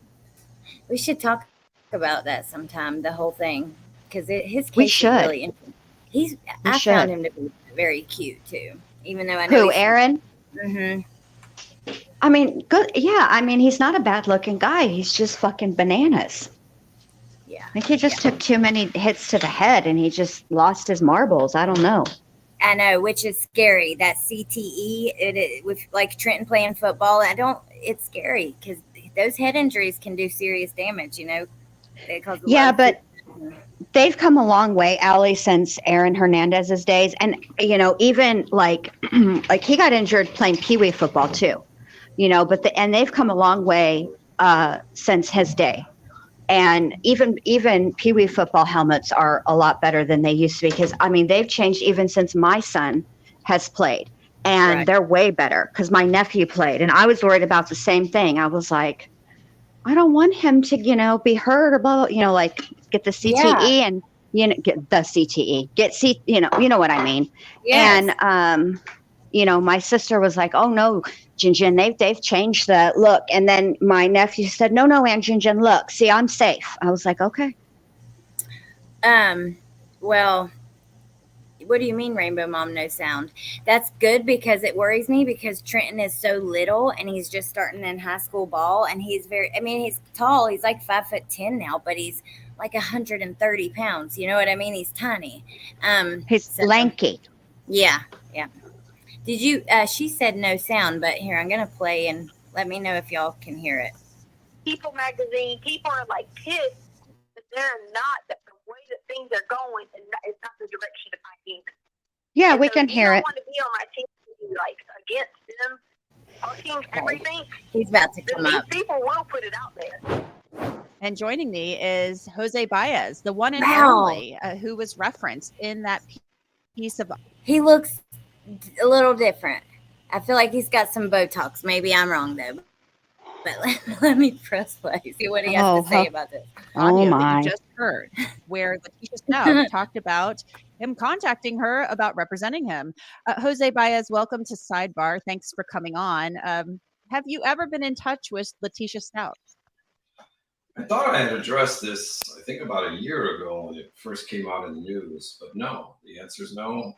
We should talk about that sometime. The whole thing, because his We case should. is really interesting. I should. found him to be very cute too, even though I know Who, Aaron? Mm-hmm. I mean, good. Yeah, I mean, he's not a bad-looking guy. He's just fucking bananas. Yeah. I think he just took too many hits to the head, and he just lost his marbles. I don't know. I know, which is scary. That CTE, with like Trenton playing football, it's scary because those head injuries can do serious damage. You know, they cause But they've come a long way, Allie, since Aaron Hernandez's days, and even like like he got injured playing peewee football too, and they've come a long way since his day. And even peewee football helmets are a lot better than they used to be, because I mean they've changed even since my son has played, and they're way better because my nephew played, and I was worried about the same thing. I was like, I don't want him to be hurt or blah, like get the CTE and get the CTE, you know what I mean. Yes. And my sister was like, oh no, Jin, they've changed the look. And then my nephew said, no, Aunt Jin, look, see, I'm safe. I was like, okay. Well, what do you mean, Rainbow Mom, no sound? That's good because it worries me because Trenton is so little and he's just starting in high school ball, and he's he's tall. He's like 5'10" now, but he's like 130 pounds. You know what I mean? He's tiny. He's lanky. Yeah. Did you, she said no sound, but here, I'm going to play and let me know if y'all can hear it. People magazine, people are like pissed that they're not, that the way that things are going is not the direction that I think. Yeah, And we so can hear I it. want to be on my team to be like against them, talking everything. He's about to Then come these up. people will put it out there. And joining me is Jose Baez, the one and Wow. only who was referenced in that piece of. He looks a little different. I feel like he's got some Botox. Maybe I'm wrong though. But let me press play. See what he has to say about this. Audio that my. you just heard, where Letecia Stauch talked about him contacting her about representing him. Jose Baez, welcome to Sidebar. Thanks for coming on. Have you ever been in touch with Letecia Stauch? I thought I had addressed this, I think about a year ago when it first came out in the news, but no, the answer is no.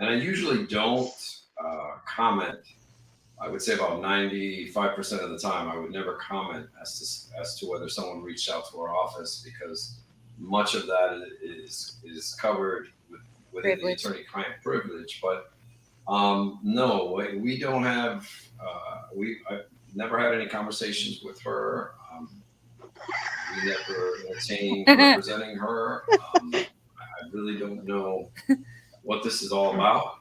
And I usually don't comment. I would say about 95% of the time, I would never comment as to whether someone reached out to our office, because much of that is covered within the attorney-client privilege. But no, we don't have. I've never had any conversations with her. We never entertained representing her. I really don't know what this is all about.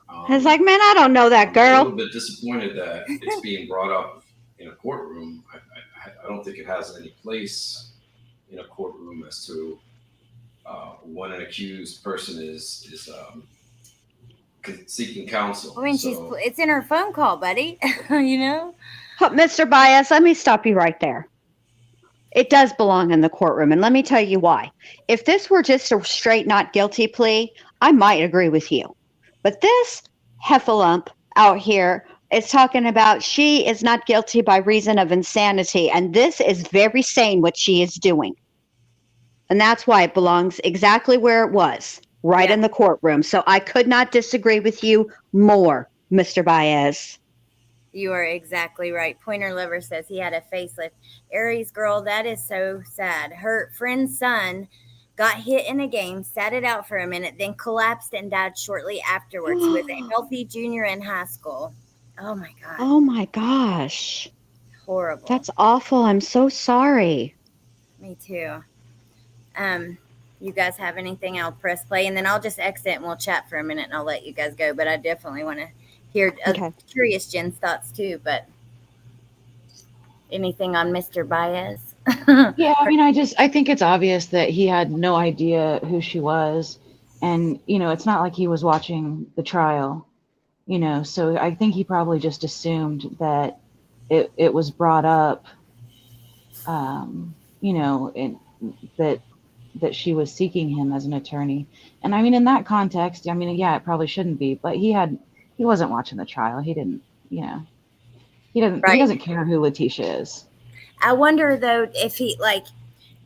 I was like, man, I don't know that I'm a girl. little bit disappointed that it's being brought up in a courtroom. I don't think it has any place in a courtroom as to when an accused person is seeking counsel. I mean, So, it's in her phone call, buddy. You know? Mr. Baez, let me stop you right there. It does belong in the courtroom, and let me tell you why. If this were just a straight not guilty plea, I might agree with you. But this heffalump out here is talking about she is not guilty by reason of insanity, and this is very sane what she is doing. And that's why it belongs exactly where it was, right in the courtroom. So I could not disagree with you more, Mr. Baez. You are exactly right. Pointer Lover says he had a facelift. Aries girl, that is so sad. Her friend's son got hit in a game, sat it out for a minute, then collapsed and died shortly afterwards. He was a healthy junior in high school. Oh my God. Oh my gosh. Horrible. That's awful. I'm so sorry. Me too. You guys have anything? I'll press play and then I'll just exit and we'll chat for a minute and I'll let you guys go. But I definitely want to hear curious Jen's thoughts too. But anything on Mr. Baez? Yeah, I mean, I think it's obvious that he had no idea who she was. And, you know, it's not like he was watching the trial, you know, so I think he probably just assumed that it was brought up, you know, that she was seeking him as an attorney. And I mean, in that context, I mean, yeah, it probably shouldn't be, but he wasn't watching the trial. He didn't, you know, he doesn't care who Letecia is. I wonder though, if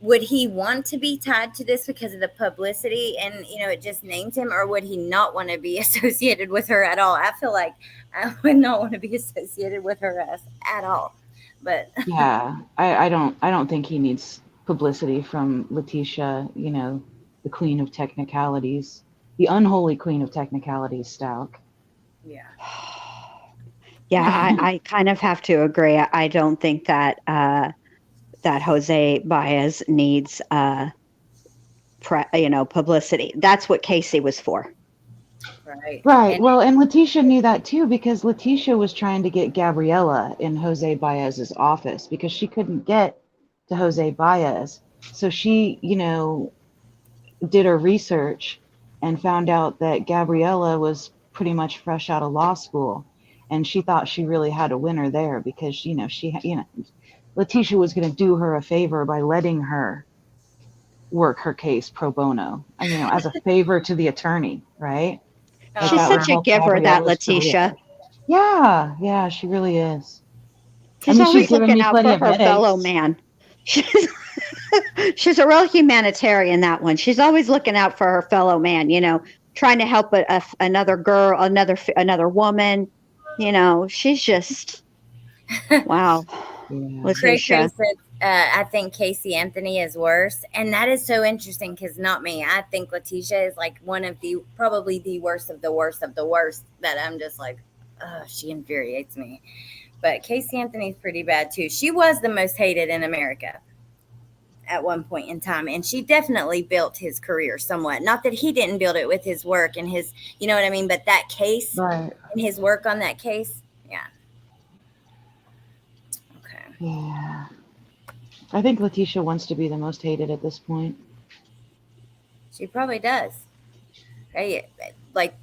would he want to be tied to this because of the publicity and, you know, it just names him, or would he not want to be associated with her at all? I feel like I would not want to be associated with her at all, but yeah, I don't think he needs publicity from Letecia, you know, the queen of technicalities, the unholy queen of technicalities, Stauch. Yeah. Yeah, I kind of have to agree. I don't think that that Jose Baez needs publicity. That's what Casey was for. Right. Well, and Letecia knew that too, because Letecia was trying to get Gabriela in Jose Baez's office because she couldn't get to Jose Baez. So she, you know, did her research and found out that Gabriela was pretty much fresh out of law school. And she thought she really had a winner there because, you know, Letecia was going to do her a favor by letting her work her case pro bono, you know, as a favor to the attorney, right? She's such a giver, that Letecia. Yeah, she really is. She's always looking out for her fellow man. She's a real humanitarian, that one. She's always looking out for her fellow man, you know, trying to help another girl, another woman. You know, she's just, wow. Letecia said, I think Casey Anthony is worse. And that is so interesting because not me. I think Letecia is like one of probably the worst of the worst of the worst, that I'm just like, oh, she infuriates me. But Casey Anthony's pretty bad too. She was the most hated in America at one point in time. And she definitely built his career somewhat. Not that he didn't build it with his work and his, you know what I mean? But that case and his work on that case. Yeah. Okay. Yeah. I think Letecia wants to be the most hated at this point. She probably does. Hey, like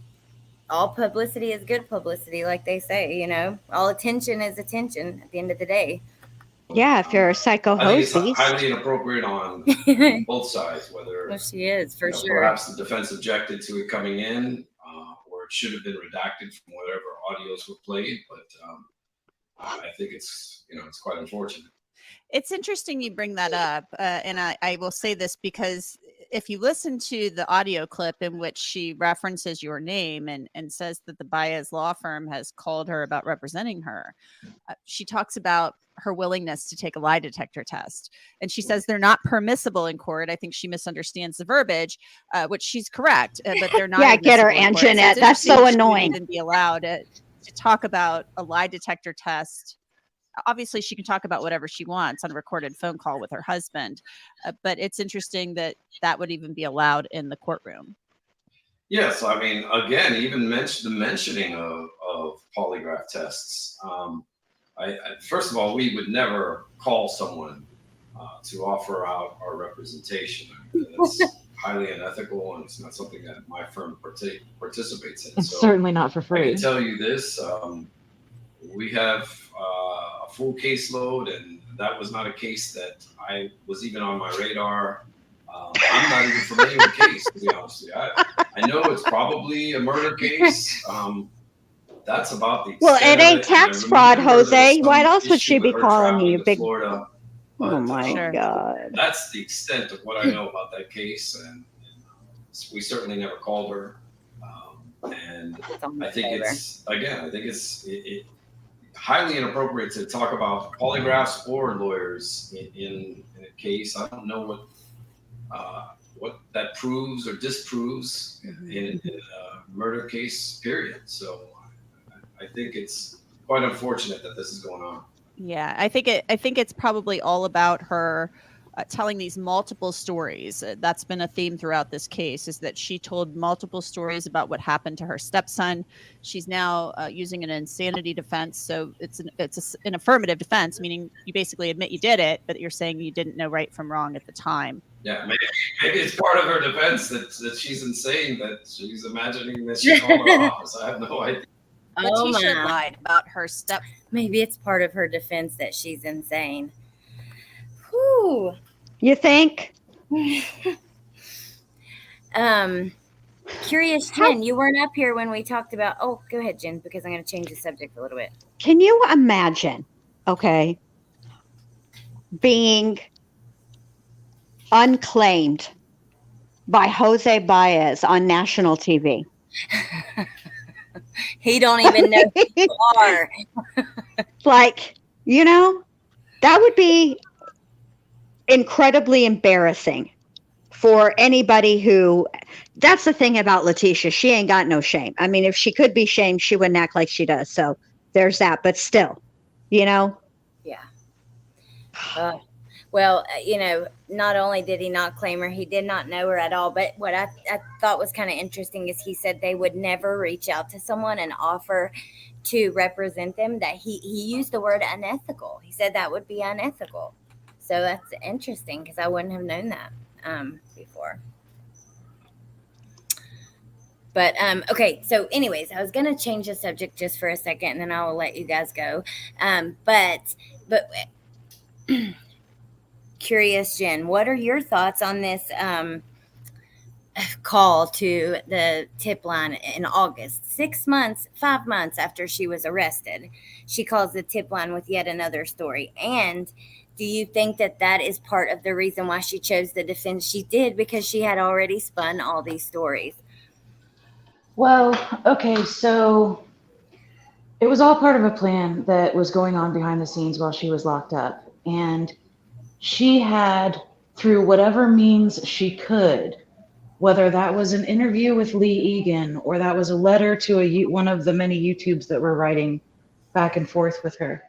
all publicity is good publicity, like they say, you know, all attention is attention at the end of the day. Yeah, if you're a psycho host. I think it's highly inappropriate on both sides, whether she is, for sure. Perhaps the defense objected to it coming in, or it should have been redacted from whatever audios were played. But I think it's quite unfortunate. It's interesting you bring that up, and I will say this because if you listen to the audio clip in which she references your name and says that the Baez law firm has called her about representing her, she talks about her willingness to take a lie detector test. And she says they're not permissible in court. I think she misunderstands the verbiage, which she's correct, but they're not. Yeah, get her, Aunt Jeanette. That's so annoying. And be allowed to talk about a lie detector test. Obviously, she can talk about whatever she wants on a recorded phone call with her husband, but it's interesting that would even be allowed in the courtroom. Yes, I mean, again, even the mentioning of polygraph tests. First of all, we would never call someone to offer out our representation. That's highly unethical, and it's not something that my firm participates in. It's So certainly not for I free. can tell you this: we have a full caseload, and that was not a case that I was even on my radar. I'm not even familiar with the case, to be honest with you. I know it's probably a murder case. That's about the extent Well, it of ain't it. tax And I fraud, remember there was Jose. Why some else would she issue be with her calling traveling you, to big? Florida. Oh But, my Sure. God. that's the extent of what I know about that case, and we certainly never called her. And I think it's highly inappropriate to talk about polygraphs or lawyers in a case. I don't know what that proves or disproves in a murder case, period. So I think it's quite unfortunate that this is going on. Yeah, I think it's probably all about her telling these multiple stories. That's been a theme throughout this case, is that she told multiple stories about what happened to her stepson. She's now using an insanity defense, so it's an affirmative defense, meaning you basically admit you did it, but you're saying you didn't know right from wrong at the time. Yeah, maybe it's part of her defense that she's insane, that she's imagining that she called her office. I have no idea. Oh Letecia my. lied about her Maybe it's part of her defense that she's insane. Whew. You think? Curious Jen, you weren't up here when we talked about. Oh, go ahead, Jen, because I'm going to change the subject a little bit. Can you imagine, okay, being unclaimed by Jose Baez on national TV? He don't even know who you are. Like, that would be incredibly embarrassing for anybody who. That's the thing about Letecia. She ain't got no shame. I mean, if she could be shamed, she wouldn't act like she does. So there's that. But still, Yeah. Well, not only did he not claim her, he did not know her at all. But what I thought was kind of interesting is he said they would never reach out to someone and offer to represent them. That he used the word unethical. He said that would be unethical. So that's interesting because I wouldn't have known that before. But okay, so anyways, I was gonna change the subject just for a second, and then I will let you guys go. But Curious Jen, what are your thoughts on this call to the tip line in August? 5 months after she was arrested, she calls the tip line with yet another story. And do you think that is part of the reason why she chose the defense she did, because she had already spun all these stories? Well, okay, so it was all part of a plan that was going on behind the scenes while she was locked up. And she had, through whatever means she could, whether that was an interview with Lee Egan or that was a letter to one of the many YouTubes that were writing back and forth with her,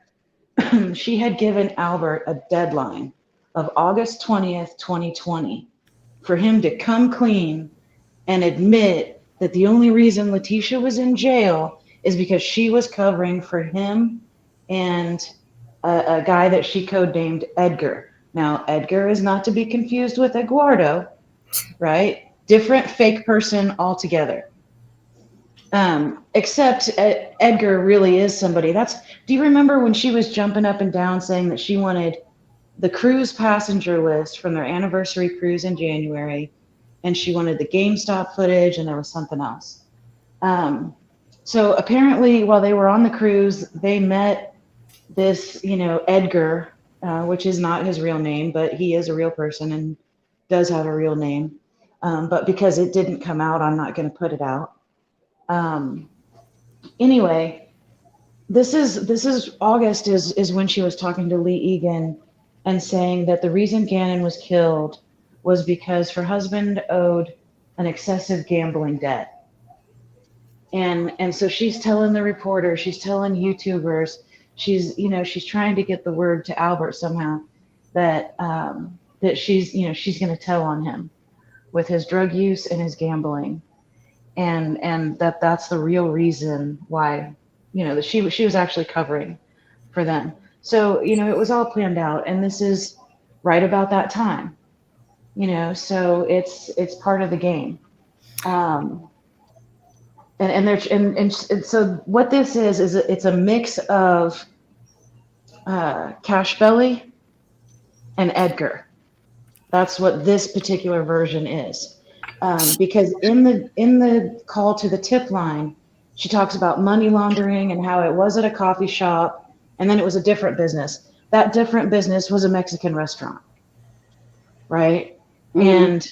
she had given Albert a deadline of August 20th, 2020, for him to come clean and admit that the only reason Letecia was in jail is because she was covering for him and a guy that she codenamed Edgar. Now, Edgar is not to be confused with Eduardo, right? Different fake person altogether. Except Edgar really is somebody. Do you remember when she was jumping up and down saying that she wanted the cruise passenger list from their anniversary cruise in January, and she wanted the GameStop footage, and there was something else. So apparently while they were on the cruise, they met this, Edgar, which is not his real name, but he is a real person and does have a real name. But because it didn't come out, I'm not going to put it out. Anyway, this is August is when she was talking to Lee Egan and saying that the reason Gannon was killed was because her husband owed an excessive gambling debt. And so she's telling the reporter, she's telling YouTubers, she's trying to get the word to Albert somehow that she's going to tell on him with his drug use and his gambling. And that's the real reason why, that she was actually covering for them. So, it was all planned out, and this is right about that time, so it's part of the game. And so what this is it's a mix of Cash Belly and Edgar. That's what this particular version is. Because in the call to the tip line, she talks about money laundering and how it was at a coffee shop, and then it was a different business. That different business was a Mexican restaurant, right? Mhm.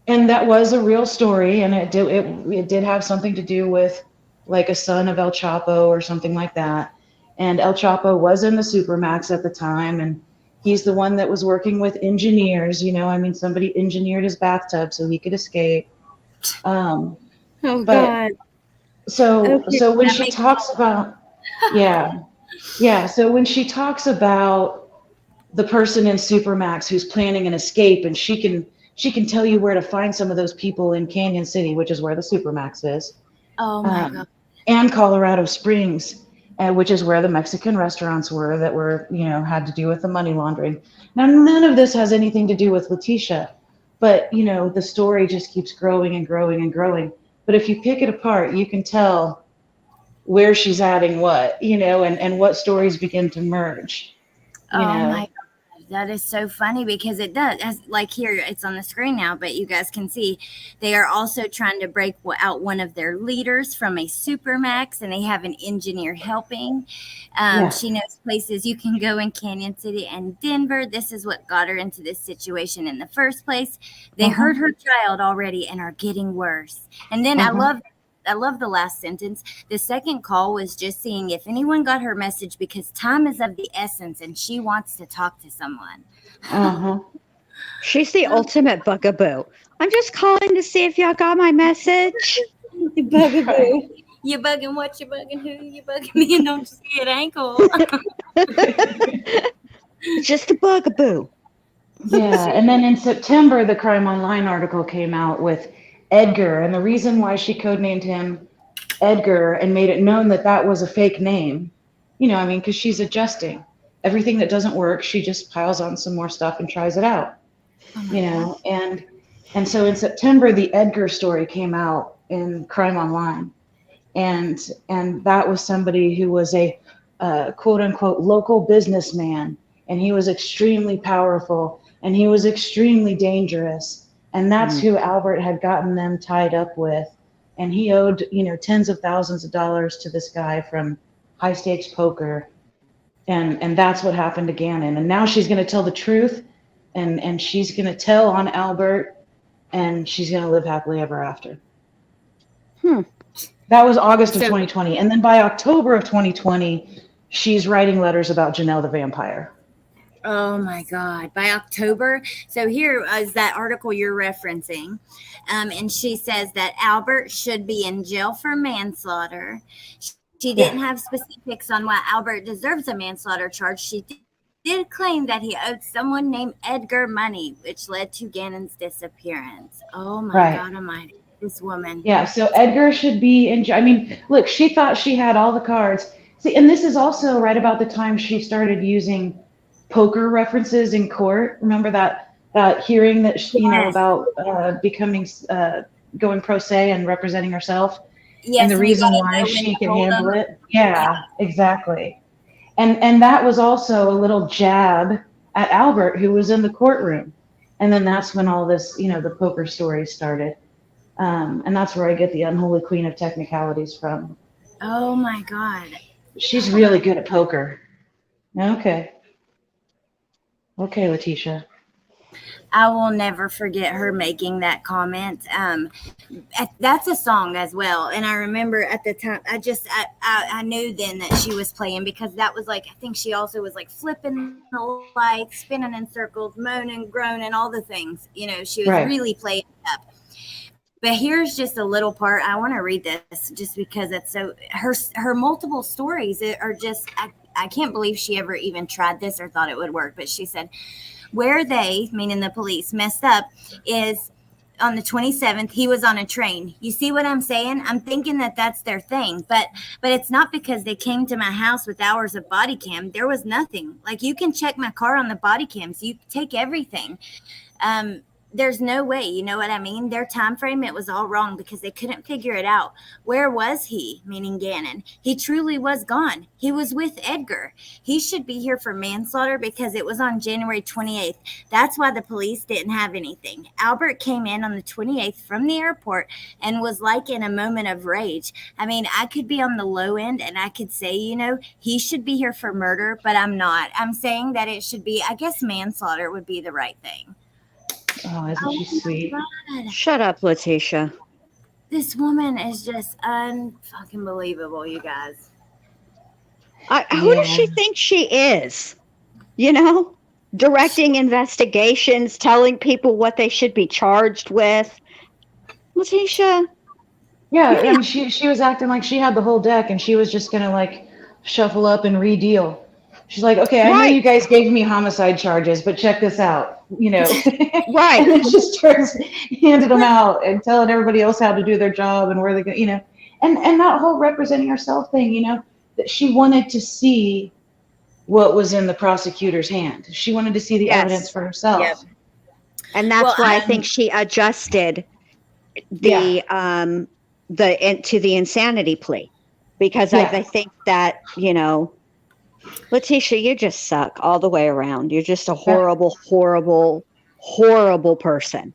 And that was a real story, and it did have something to do with like a son of El Chapo or something like that. And El Chapo was in the Supermax at the time, and he's the one that was working with engineers. Somebody engineered his bathtub so he could escape. Oh But God. Okay, so when that she makes talks about, yeah, so when she talks about the person in Supermax who's planning an escape, and she can tell you where to find some of those people in Canyon City, which is where the Supermax is, oh my God. and Colorado Springs, which is where the Mexican restaurants were that were, had to do with the money laundering. Now, none of this has anything to do with Letecia, but, the story just keeps growing and growing and growing. But if you pick it apart, you can tell where she's adding what, and what stories begin to merge, Oh my God. That is so funny because it does. Like here, it's on the screen now, but you guys can see they are also trying to break out one of their leaders from a Supermax, and they have an engineer helping. Yeah. She knows places you can go in Canyon City and Denver. This is what got her into this situation in the first place. They hurt her child already and are getting worse. And then I love the last sentence. The second call was just seeing if anyone got her message because time is of the essence and she wants to talk to someone. She's the ultimate bugaboo. I'm just calling to see if y'all got my message. Bugaboo. You bugging what? You bugging who? You bugging me and don't just get ankle. Just a bugaboo. Yeah, and then in September, the Crime Online article came out with Edgar, and the reason why she codenamed him Edgar and made it known that that was a fake name, because she's adjusting. Everything that doesn't work, she just piles on some more stuff and tries it out, and so in September, the Edgar story came out in Crime Online, and that was somebody who was a quote unquote local businessman, and he was extremely powerful, and he was extremely dangerous. And that's who Albert had gotten them tied up with. And he owed, tens of thousands of dollars to this guy from high stakes poker. And that's what happened to Gannon. And now she's going to tell the truth, and she's going to tell on Albert, and she's going to live happily ever after. That was August of 2020. And then by October of 2020, she's writing letters about Janelle the vampire. Oh my God. By October. So here is that article you're referencing. And she says that Albert should be in jail for manslaughter. She didn't have specifics on why Albert deserves a manslaughter charge. She did claim that he owed someone named Edgar money, which led to Gannon's disappearance. Oh my God almighty. This woman. Yeah, so Edgar should be in jail. Look, she thought she had all the cards. See, and this is also right about the time she started using poker references in court. Remember that hearing that she, about becoming going pro se and representing herself, and the reason why she can handle it. Yeah, exactly. And that was also a little jab at Albert, who was in the courtroom. And then that's when all this, the poker story started. And that's where I get the unholy queen of technicalities from. Oh my God. She's really good at poker. Okay, Letecia. I will never forget her making that comment. That's a song as well. And I remember at the time, I knew then that she was playing, because that was like, I think she also was like flipping the lights, spinning in circles, moaning, groaning, all the things. She was really playing it up. But here's just a little part. I want to read this just because it's so, her multiple stories are just, I can't believe she ever even tried this or thought it would work. But she said, where they, meaning the police, messed up is on the 27th, he was on a train. You see what I'm saying? I'm thinking that that's their thing, but it's not because they came to my house with hours of body cam. There was nothing. Like, you can check my car on the body cams. You take everything. There's no way, you know what I mean? Their time frame, it was all wrong because they couldn't figure it out. Where was he? Meaning Gannon. He truly was gone. He was with Edgar. He should be here for manslaughter because it was on January 28th. That's why the police didn't have anything. Albert came in on the 28th from the airport and was like in a moment of rage. I mean, I could be on the low end and I could say, you know, he should be here for murder, but I'm not. I'm saying that it should be, I guess manslaughter would be the right thing. Oh, isn't she sweet? God. Shut up, Letecia. This woman is just unfucking believable, you guys. Who does she think she is? You know, directing investigations, telling people what they should be charged with. Letecia. Yeah, I mean, she was acting like she had the whole deck, and she was just gonna like shuffle up and re-deal. She's like, okay, I know you guys gave me homicide charges, but check this out, you know. Right. And then she starts handing them out and telling everybody else how to do their job and where they're going, you know. And that whole representing herself thing, you know, that she wanted to see what was in the prosecutor's hand. She wanted to see the evidence for herself. Yep. And that's why I think she adjusted the to the insanity plea, because I think that, you know, Letecia, you just suck all the way around. You're just a horrible, horrible, horrible person.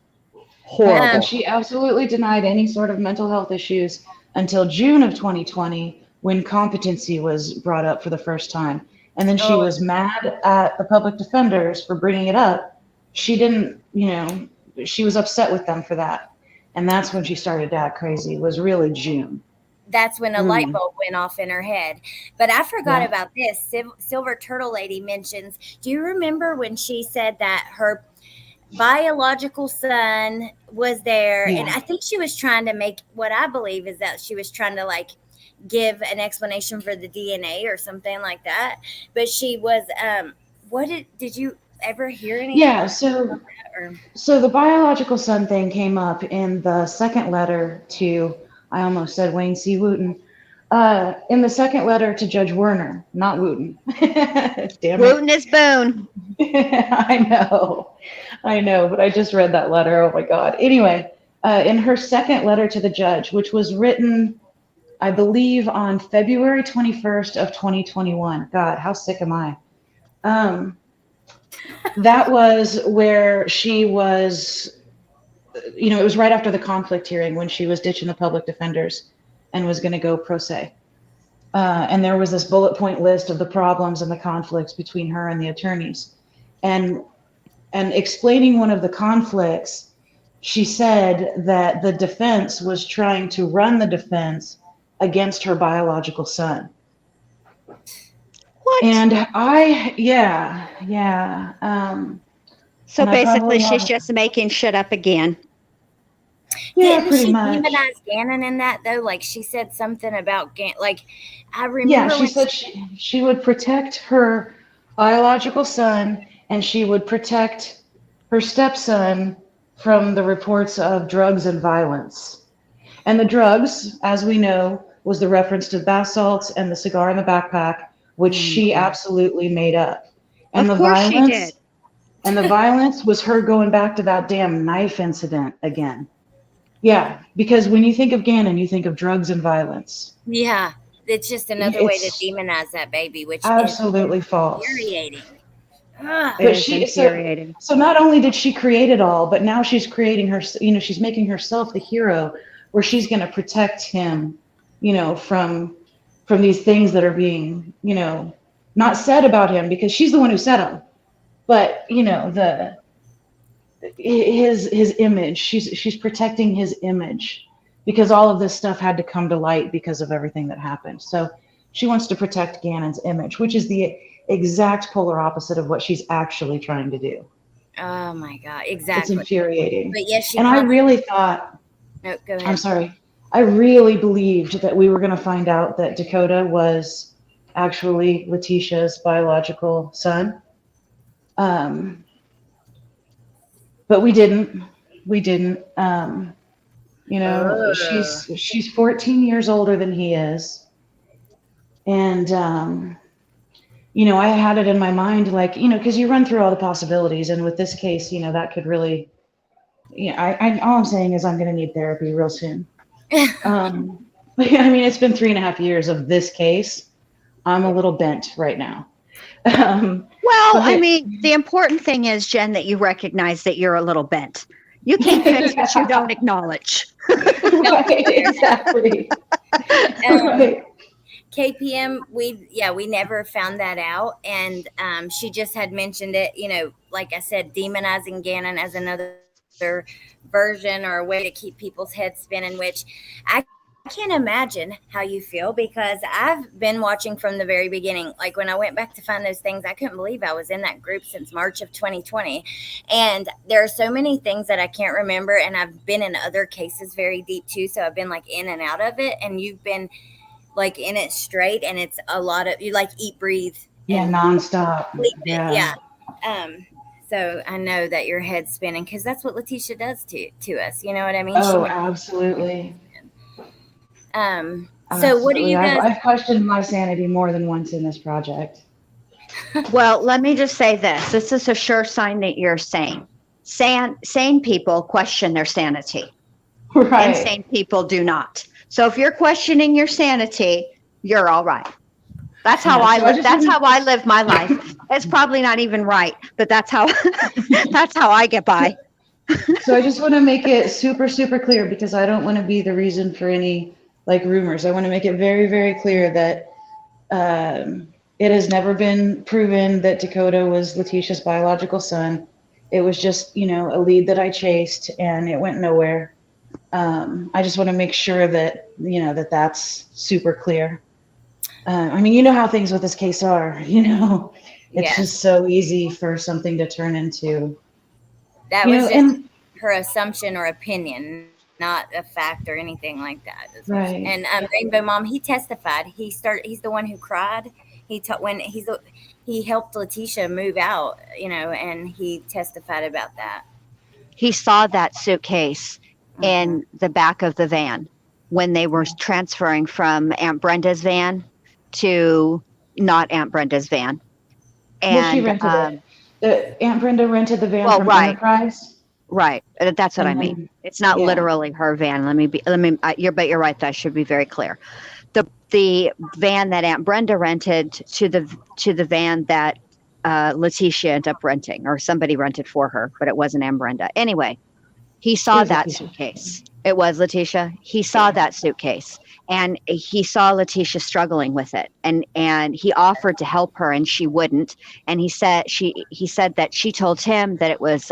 Horrible. And she absolutely denied any sort of mental health issues until June of 2020, when competency was brought up for the first time. And then she was mad at the public defenders for bringing it up. She didn't, you know, she was upset with them for that. And that's when she started to act crazy, was really June. That's when a light bulb went off in her head. But I forgot about this. Silver Turtle Lady mentions, do you remember when she said that her biological son was there? And I think she was trying to make, what I believe is that she was trying to like give an explanation for the DNA or something like that. But she was, did you ever hear anything? Yeah, so the biological son thing came up in the second letter to, I almost said Wayne C. Wooten. In the second letter to Judge Werner, not Wooten. Damn it. Wooten is Boone. I know, but I just read that letter. Oh my God. Anyway, in her second letter to the judge, which was written, I believe, on February 21st of 2021. God, how sick am I? That was where she was, you know, it was right after the conflict hearing when she was ditching the public defenders and was going to go pro se. And there was this bullet point list of the problems and the conflicts between her and the attorneys. And explaining one of the conflicts, she said that the defense was trying to run the defense against her biological son. What? And so basically she's just making shit up again. Yeah, Didn't pretty she much. demonize Gannon in that though? Like she said something about like I remember. Yeah, she said she would protect her biological son and she would protect her stepson from the reports of drugs and violence. And the drugs, as we know, was the reference to bath salts and the cigar in the backpack, which she absolutely made up. And of the course violence, she did. And the violence was her going back to that damn knife incident again. Yeah, because when you think of Gannon, you think of drugs and violence. Yeah, it's just another way to demonize that baby, which absolutely is false. Infuriating. But so not only did she create it all, but now she's creating her, you know, she's making herself the hero where she's going to protect him, you know, from these things that are being, you know, not said about him because she's the one who said them. But, you know, his image, she's protecting his image because all of this stuff had to come to light because of everything that happened. So she wants to protect Gannon's image, which is the exact polar opposite of what she's actually trying to do. Oh my God, exactly. It's infuriating. But yes, I really thought, no, go ahead. I'm sorry. I really believed that we were going to find out that Dakota was actually Letecia's biological son. But we didn't. we didn't. Oh. She's 14 years older than he is. And, I had it in my mind, like, because you run through all the possibilities. And with this case, that could really, all I'm saying is I'm going to need therapy real soon. But yeah, I mean, it's been 3.5 years of this case. I'm a little bent right now. Well, I mean, the important thing is, Jen, that you recognize that you're a little bent. You can't fix what you don't acknowledge. Right, exactly. Right. KPM, we never found that out, and she just had mentioned it. Like I said, demonizing Gannon as another version or a way to keep people's heads spinning. Which I can't imagine how you feel, because I've been watching from the very beginning. Like when I went back to find those things, I couldn't believe I was in that group since March of 2020. And there are so many things that I can't remember. And I've been in other cases very deep too. So I've been like in and out of it. And you've been like in it straight. And it's a lot of, you like eat, breathe. Yeah, nonstop. Yeah. So I know that your head's spinning, because that's what Letecia does to us. You know what I mean? Oh, absolutely. So what do you guys? I've questioned my sanity more than once in this project. Well, let me just say this. This is a sure sign that you're sane. Sane people question their sanity. Right. Insane people do not. So if you're questioning your sanity, you're all right. That's how I live. That's how I live my life. It's probably not even right, but that's how I get by. So I just want to make it super, super clear, because I don't want to be the reason for any like rumors. I want to make it very, very clear that it has never been proven that Dakota was Letecia's biological son. It was just, a lead that I chased, and it went nowhere. I just want to make sure that, that's super clear. I mean, you know how things with this case are, it's just so easy for something to turn into. That was just her assumption or opinion, not a fact or anything like that. Right. And Rainbow Mom, he testified. He's the one who cried. He helped Letecia move out, and he testified about that. He saw that suitcase in the back of the van when they were transferring from Aunt Brenda's van to not Aunt Brenda's van. And well, she rented it. Aunt Brenda rented the van from Enterprise. Right. That's what I mean. It's not literally her van. But you're right. That should be very clear. The van that Aunt Brenda rented to the van that Letecia ended up renting, or somebody rented for her, but it wasn't Aunt Brenda. Anyway, he saw that suitcase. It was Letecia. He saw that suitcase, and he saw Letecia struggling with it, and he offered to help her, and she wouldn't. And he said that she told him that it was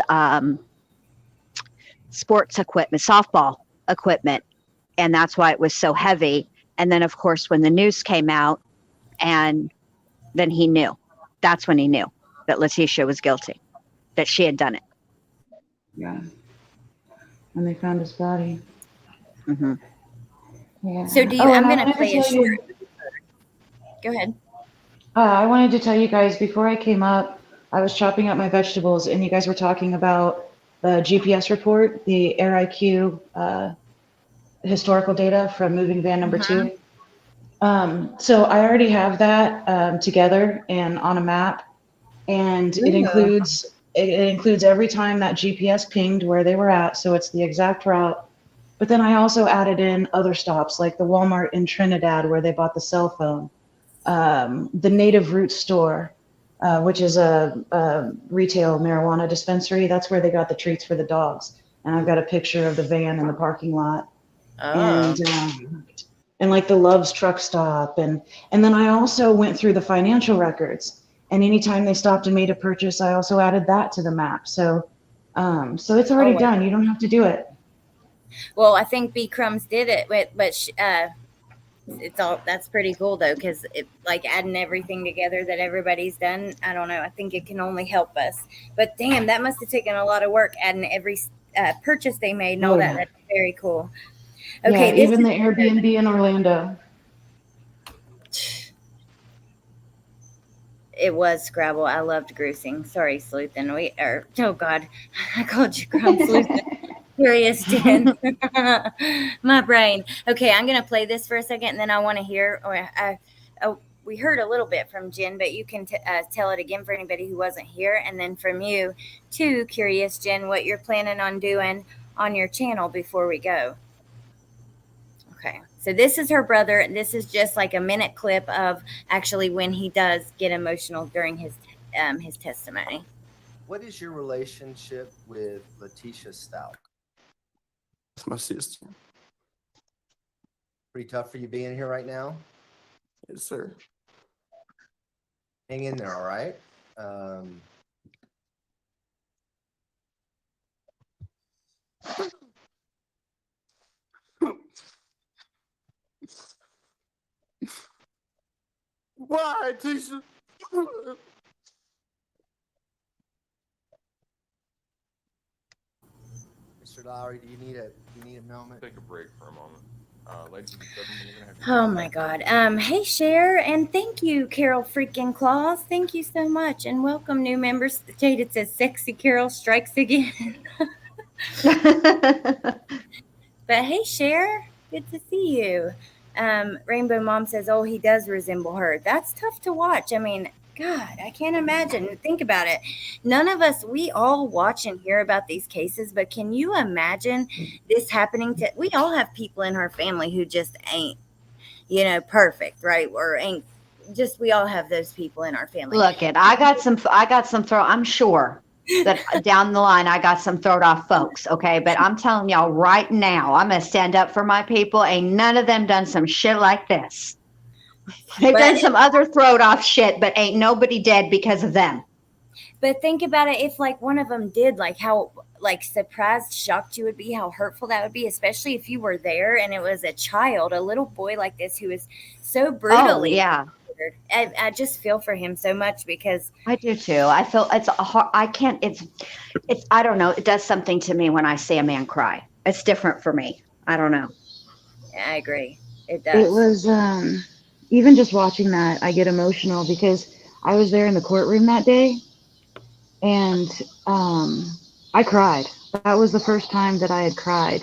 sports equipment, softball equipment, and that's why it was so heavy. And then, of course, when the news came out, and then he knew. That's when he knew that Letecia was guilty, that she had done it. Yeah. And they found his body. Mm-hmm. Yeah. So I'm going to play a short. Go ahead. I wanted to tell you guys, before I came up, I was chopping up my vegetables, and you guys were talking about the GPS report, the Air IQ historical data from moving van number 2. So I already have that together and on a map, and it includes every time that GPS pinged where they were at, so it's the exact route. But then I also added in other stops, like the Walmart in Trinidad where they bought the cell phone, the Native Roots store, which is a retail marijuana dispensary. That's where they got the treats for the dogs. And I've got a picture of the van in the parking lot. And like the Love's truck stop. And then I also went through the financial records. And anytime they stopped and made a purchase, I also added that to the map. So it's already done. You don't have to do it. Well, I think B Crumbs did it, but that's pretty cool though, because like adding everything together that everybody's done. I don't know. I think it can only help us. But damn, that must have taken a lot of work adding every purchase they made and all that. That's very cool. Okay, yeah, even the Airbnb in Orlando. It was Scrabble. I loved Grousing. Sorry, Sleuthen. Oh God, I called you Sleuth. Curious Jen. My brain. Okay, I'm going to play this for a second, and then I want to hear. We heard a little bit from Jen, but you can tell it again for anybody who wasn't here, and then from you too, Curious Jen, what you're planning on doing on your channel before we go. Okay, so this is her brother. This is just like a minute clip of actually when he does get emotional during his testimony. What is your relationship with Letecia Stauch? It's my sister. Pretty tough for you being here right now? Yes, sir. Hang in there, all right? Why, Tisha? Mr. Lowry, do you need a moment? Take a break for a moment. Ladies and gentlemen, we're gonna have Oh my God. Hey, Cher, and thank you, Carol freaking Claus. Thank you so much, and welcome new members. Jade, says sexy Carol strikes again. But hey, Cher, good to see you. Rainbow Mom says, oh, he does resemble her. That's tough to watch. I mean, God, I can't imagine. Think about it. None of us, we all watch and hear about these cases, but can you imagine this happening to, we all have people in our family who just ain't, perfect, right? Or ain't just, we all have those people in our family. Look it, I got some throw. I'm sure that down the line, I got some throwed off folks. Okay. But I'm telling y'all right now, I'm going to stand up for my people. Ain't none of them done some shit like this. They've done some other throwed off shit, but ain't nobody dead because of them. But think about it. If like one of them did, like how like surprised, shocked you would be, how hurtful that would be, especially if you were there and it was a child, a little boy like this who is so brutally. Oh, yeah. I just feel for him so much because I do too. I feel it's a hard, I can't, it's, I don't know. It does something to me when I see a man cry. It's different for me. I don't know. Yeah, I agree. It does. It was, even just watching that, I get emotional because I was there in the courtroom that day and I cried. That was the first time that I had cried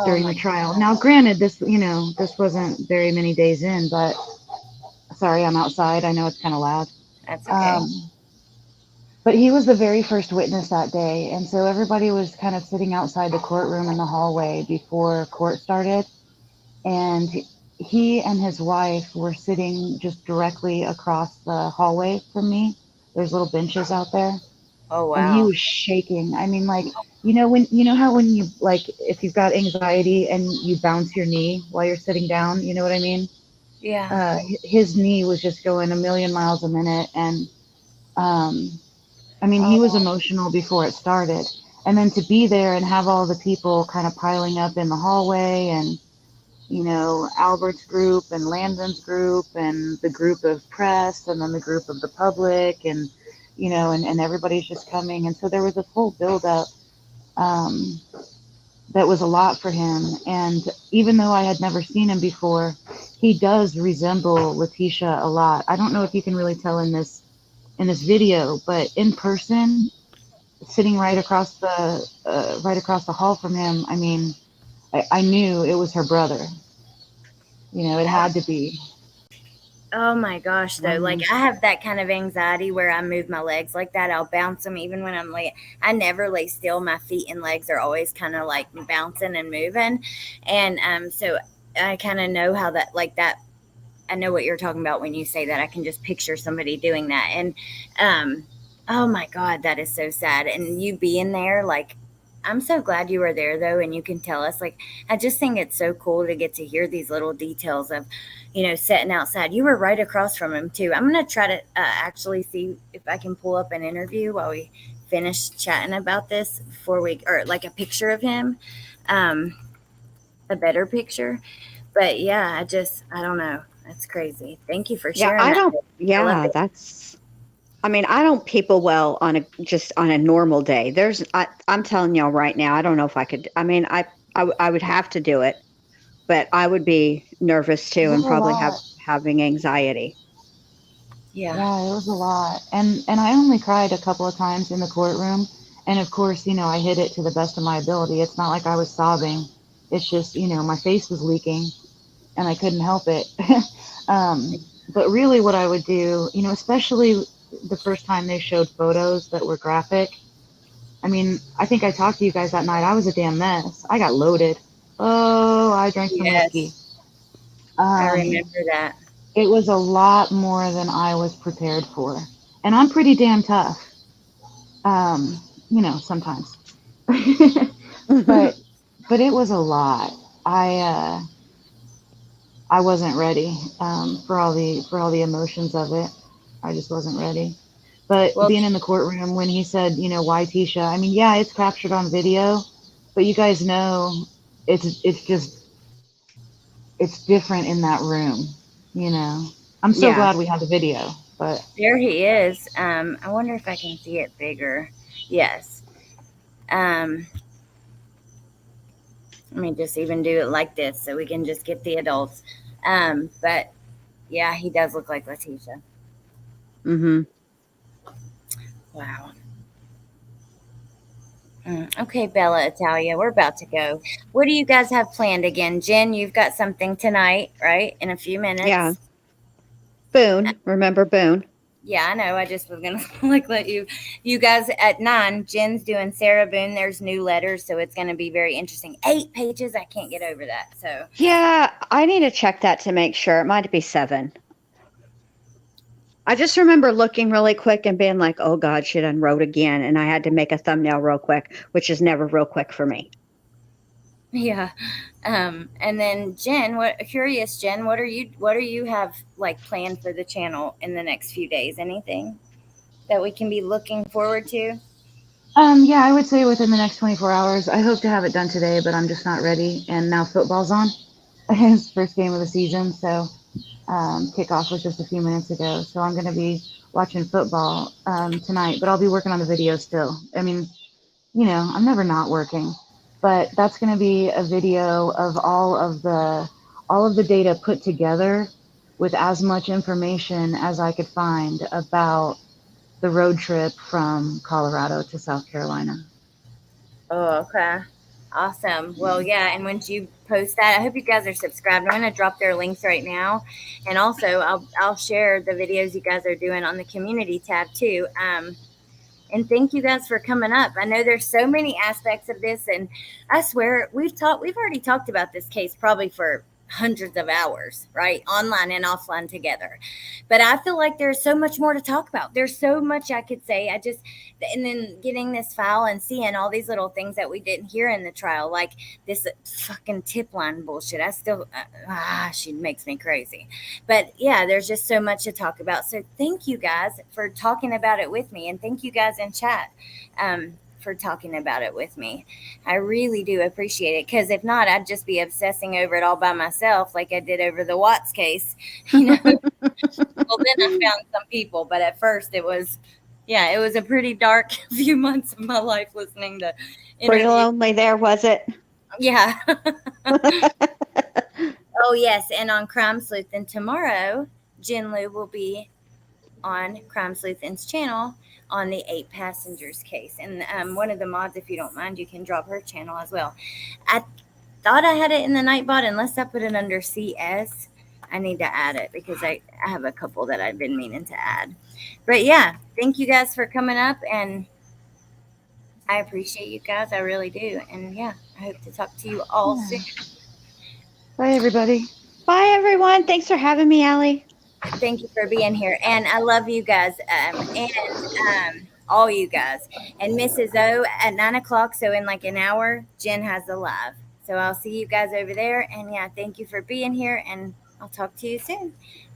during the trial. God. Now, granted, this wasn't very many days in, but sorry, I'm outside. I know it's kind of loud. That's okay. But he was the very first witness that day. And so everybody was kind of sitting outside the courtroom in the hallway before court started. And he and his wife were sitting just directly across the hallway from me. There's little benches out there. Oh, wow. And he was shaking. I mean, like, when you, like, if you've got anxiety and you bounce your knee while you're sitting down, you know what I mean? Yeah. His knee was just going a million miles a minute. And, I mean, he was emotional before it started. And then to be there and have all the people kind of piling up in the hallway and, Albert's group and Landon's group and the group of press and then the group of the public and, and everybody's just coming. And so there was this whole buildup that was a lot for him. And even though I had never seen him before, he does resemble Letecia a lot. I don't know if you can really tell in this video, but in person, sitting right across the hall from him, I mean, I knew it was her brother. It had to be. Oh my gosh, though. Like I have that kind of anxiety where I move my legs like that. I'll bounce them even when I'm late. I never lay still. My feet and legs are always kind of like bouncing and moving. And so I kind of know how that, like that. I know what you're talking about when you say that. I can just picture somebody doing that. And oh my God, that is so sad. And you being there, like, I'm so glad you were there though, and you can tell us. Like, I just think it's so cool to get to hear these little details of, sitting outside. You were right across from him too. I'm gonna try to actually see if I can pull up an interview while we finish chatting about this or like a picture of him, a better picture. But yeah, I don't know. That's crazy. Thank you for sharing. I don't people well on a normal day. I'm telling y'all right now, I don't know if I could. I mean, I would have to do it, but I would be nervous too and probably having anxiety. Yeah, it was a lot. And I only cried a couple of times in the courtroom. And of course, I hid it to the best of my ability. It's not like I was sobbing. It's just, my face was leaking and I couldn't help it. But really what I would do, especially the first time they showed photos that were graphic. I mean, I think I talked to you guys that night. I was a damn mess. I got loaded. Oh, I drank some whiskey. I remember that. It was a lot more than I was prepared for. And I'm pretty damn tough. Sometimes. but it was a lot. I wasn't ready for all the emotions of it. I just wasn't ready. But being in the courtroom when he said, why Tisha? I mean, yeah, it's captured on video, but you guys know it's different in that room. I'm so glad we have the video. But there he is. I wonder if I can see it bigger. Yes. Let me just even do it like this so we can just get the adults. But yeah, he does look like Letecia. Mm-hmm. Wow. Okay, Bella, Italia, we're about to go. What do you guys have planned again? Jen, you've got something tonight, right? In a few minutes. Yeah. Boone. Remember Boone? Yeah, I know. I just was gonna let you guys at 9. Jen's doing Sarah Boone. There's new letters, so it's gonna be very interesting. 8 pages. I can't get over that. So yeah, I need to check that to make sure. It might be 7. I just remember looking really quick and being like, "Oh God, she done wrote again," and I had to make a thumbnail real quick, which is never real quick for me. Yeah, and then Jen, Jen, what do you have like planned for the channel in the next few days? Anything that we can be looking forward to? Yeah, I would say within the next 24 hours. I hope to have it done today, but I'm just not ready. And now football's on. It's first game of the season, so kickoff was just a few minutes ago. So I'm going to be watching football tonight, but I'll be working on the video still. I mean, I'm never not working, but that's going to be a video of all of the data put together with as much information as I could find about the road trip from Colorado to South Carolina. Oh, okay. Awesome. Well, yeah, and once you post that, I hope you guys are subscribed. I'm going to drop their links right now, and also I'll share the videos you guys are doing on the community tab too. And thank you guys for coming up. I know there's so many aspects of this, and I swear we've already talked about this case probably for hundreds of hours, right? Online and offline together. But I feel like there's so much more to talk about. There's so much I could say. And then getting this file and seeing all these little things that we didn't hear in the trial, like this fucking Tipline bullshit. I still, she makes me crazy. But yeah, there's just so much to talk about. So thank you guys for talking about it with me. And thank you guys in chat for talking about it with me. I really do appreciate it, because if not, I'd just be obsessing over it all by myself like I did over the Watts case. Well, then I found some people, but at first it was a pretty dark few months of my life listening to Pretty lonely there, was it? Yeah. Oh, yes, and on Crime Sleuth, and tomorrow, Jen Lou will be on Crime Sleuth's channel on the 8 passengers case. And one of the mods, if you don't mind, you can drop her channel as well. I thought I had it in the Nightbot. Unless I put it under CS, I need to add it, because I have a couple that I've been meaning to add. But yeah, thank you guys for coming up, and I appreciate you guys. I really do. And yeah, I hope to talk to you all soon. Bye, everybody. Bye, everyone. Thanks for having me, Allie. Thank you for being here. And I love you guys. And all you guys. And Mrs. O at 9 o'clock. So in like an hour, Jen has the live. So I'll see you guys over there. And yeah, thank you for being here. And I'll talk to you soon.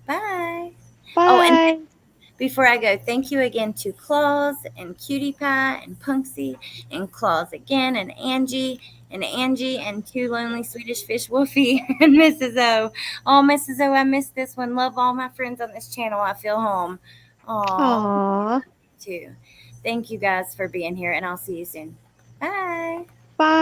Bye. Bye. Oh, and before I go, thank you again to Claus and Cutie Pie and Punksy and Claus again and Angie and 2 lonely Swedish fish Wolfie and Mrs. O. Oh, Mrs. O, I missed this one. Love all my friends on this channel. I feel home. Aww. Too. Thank you guys for being here, and I'll see you soon. Bye. Bye.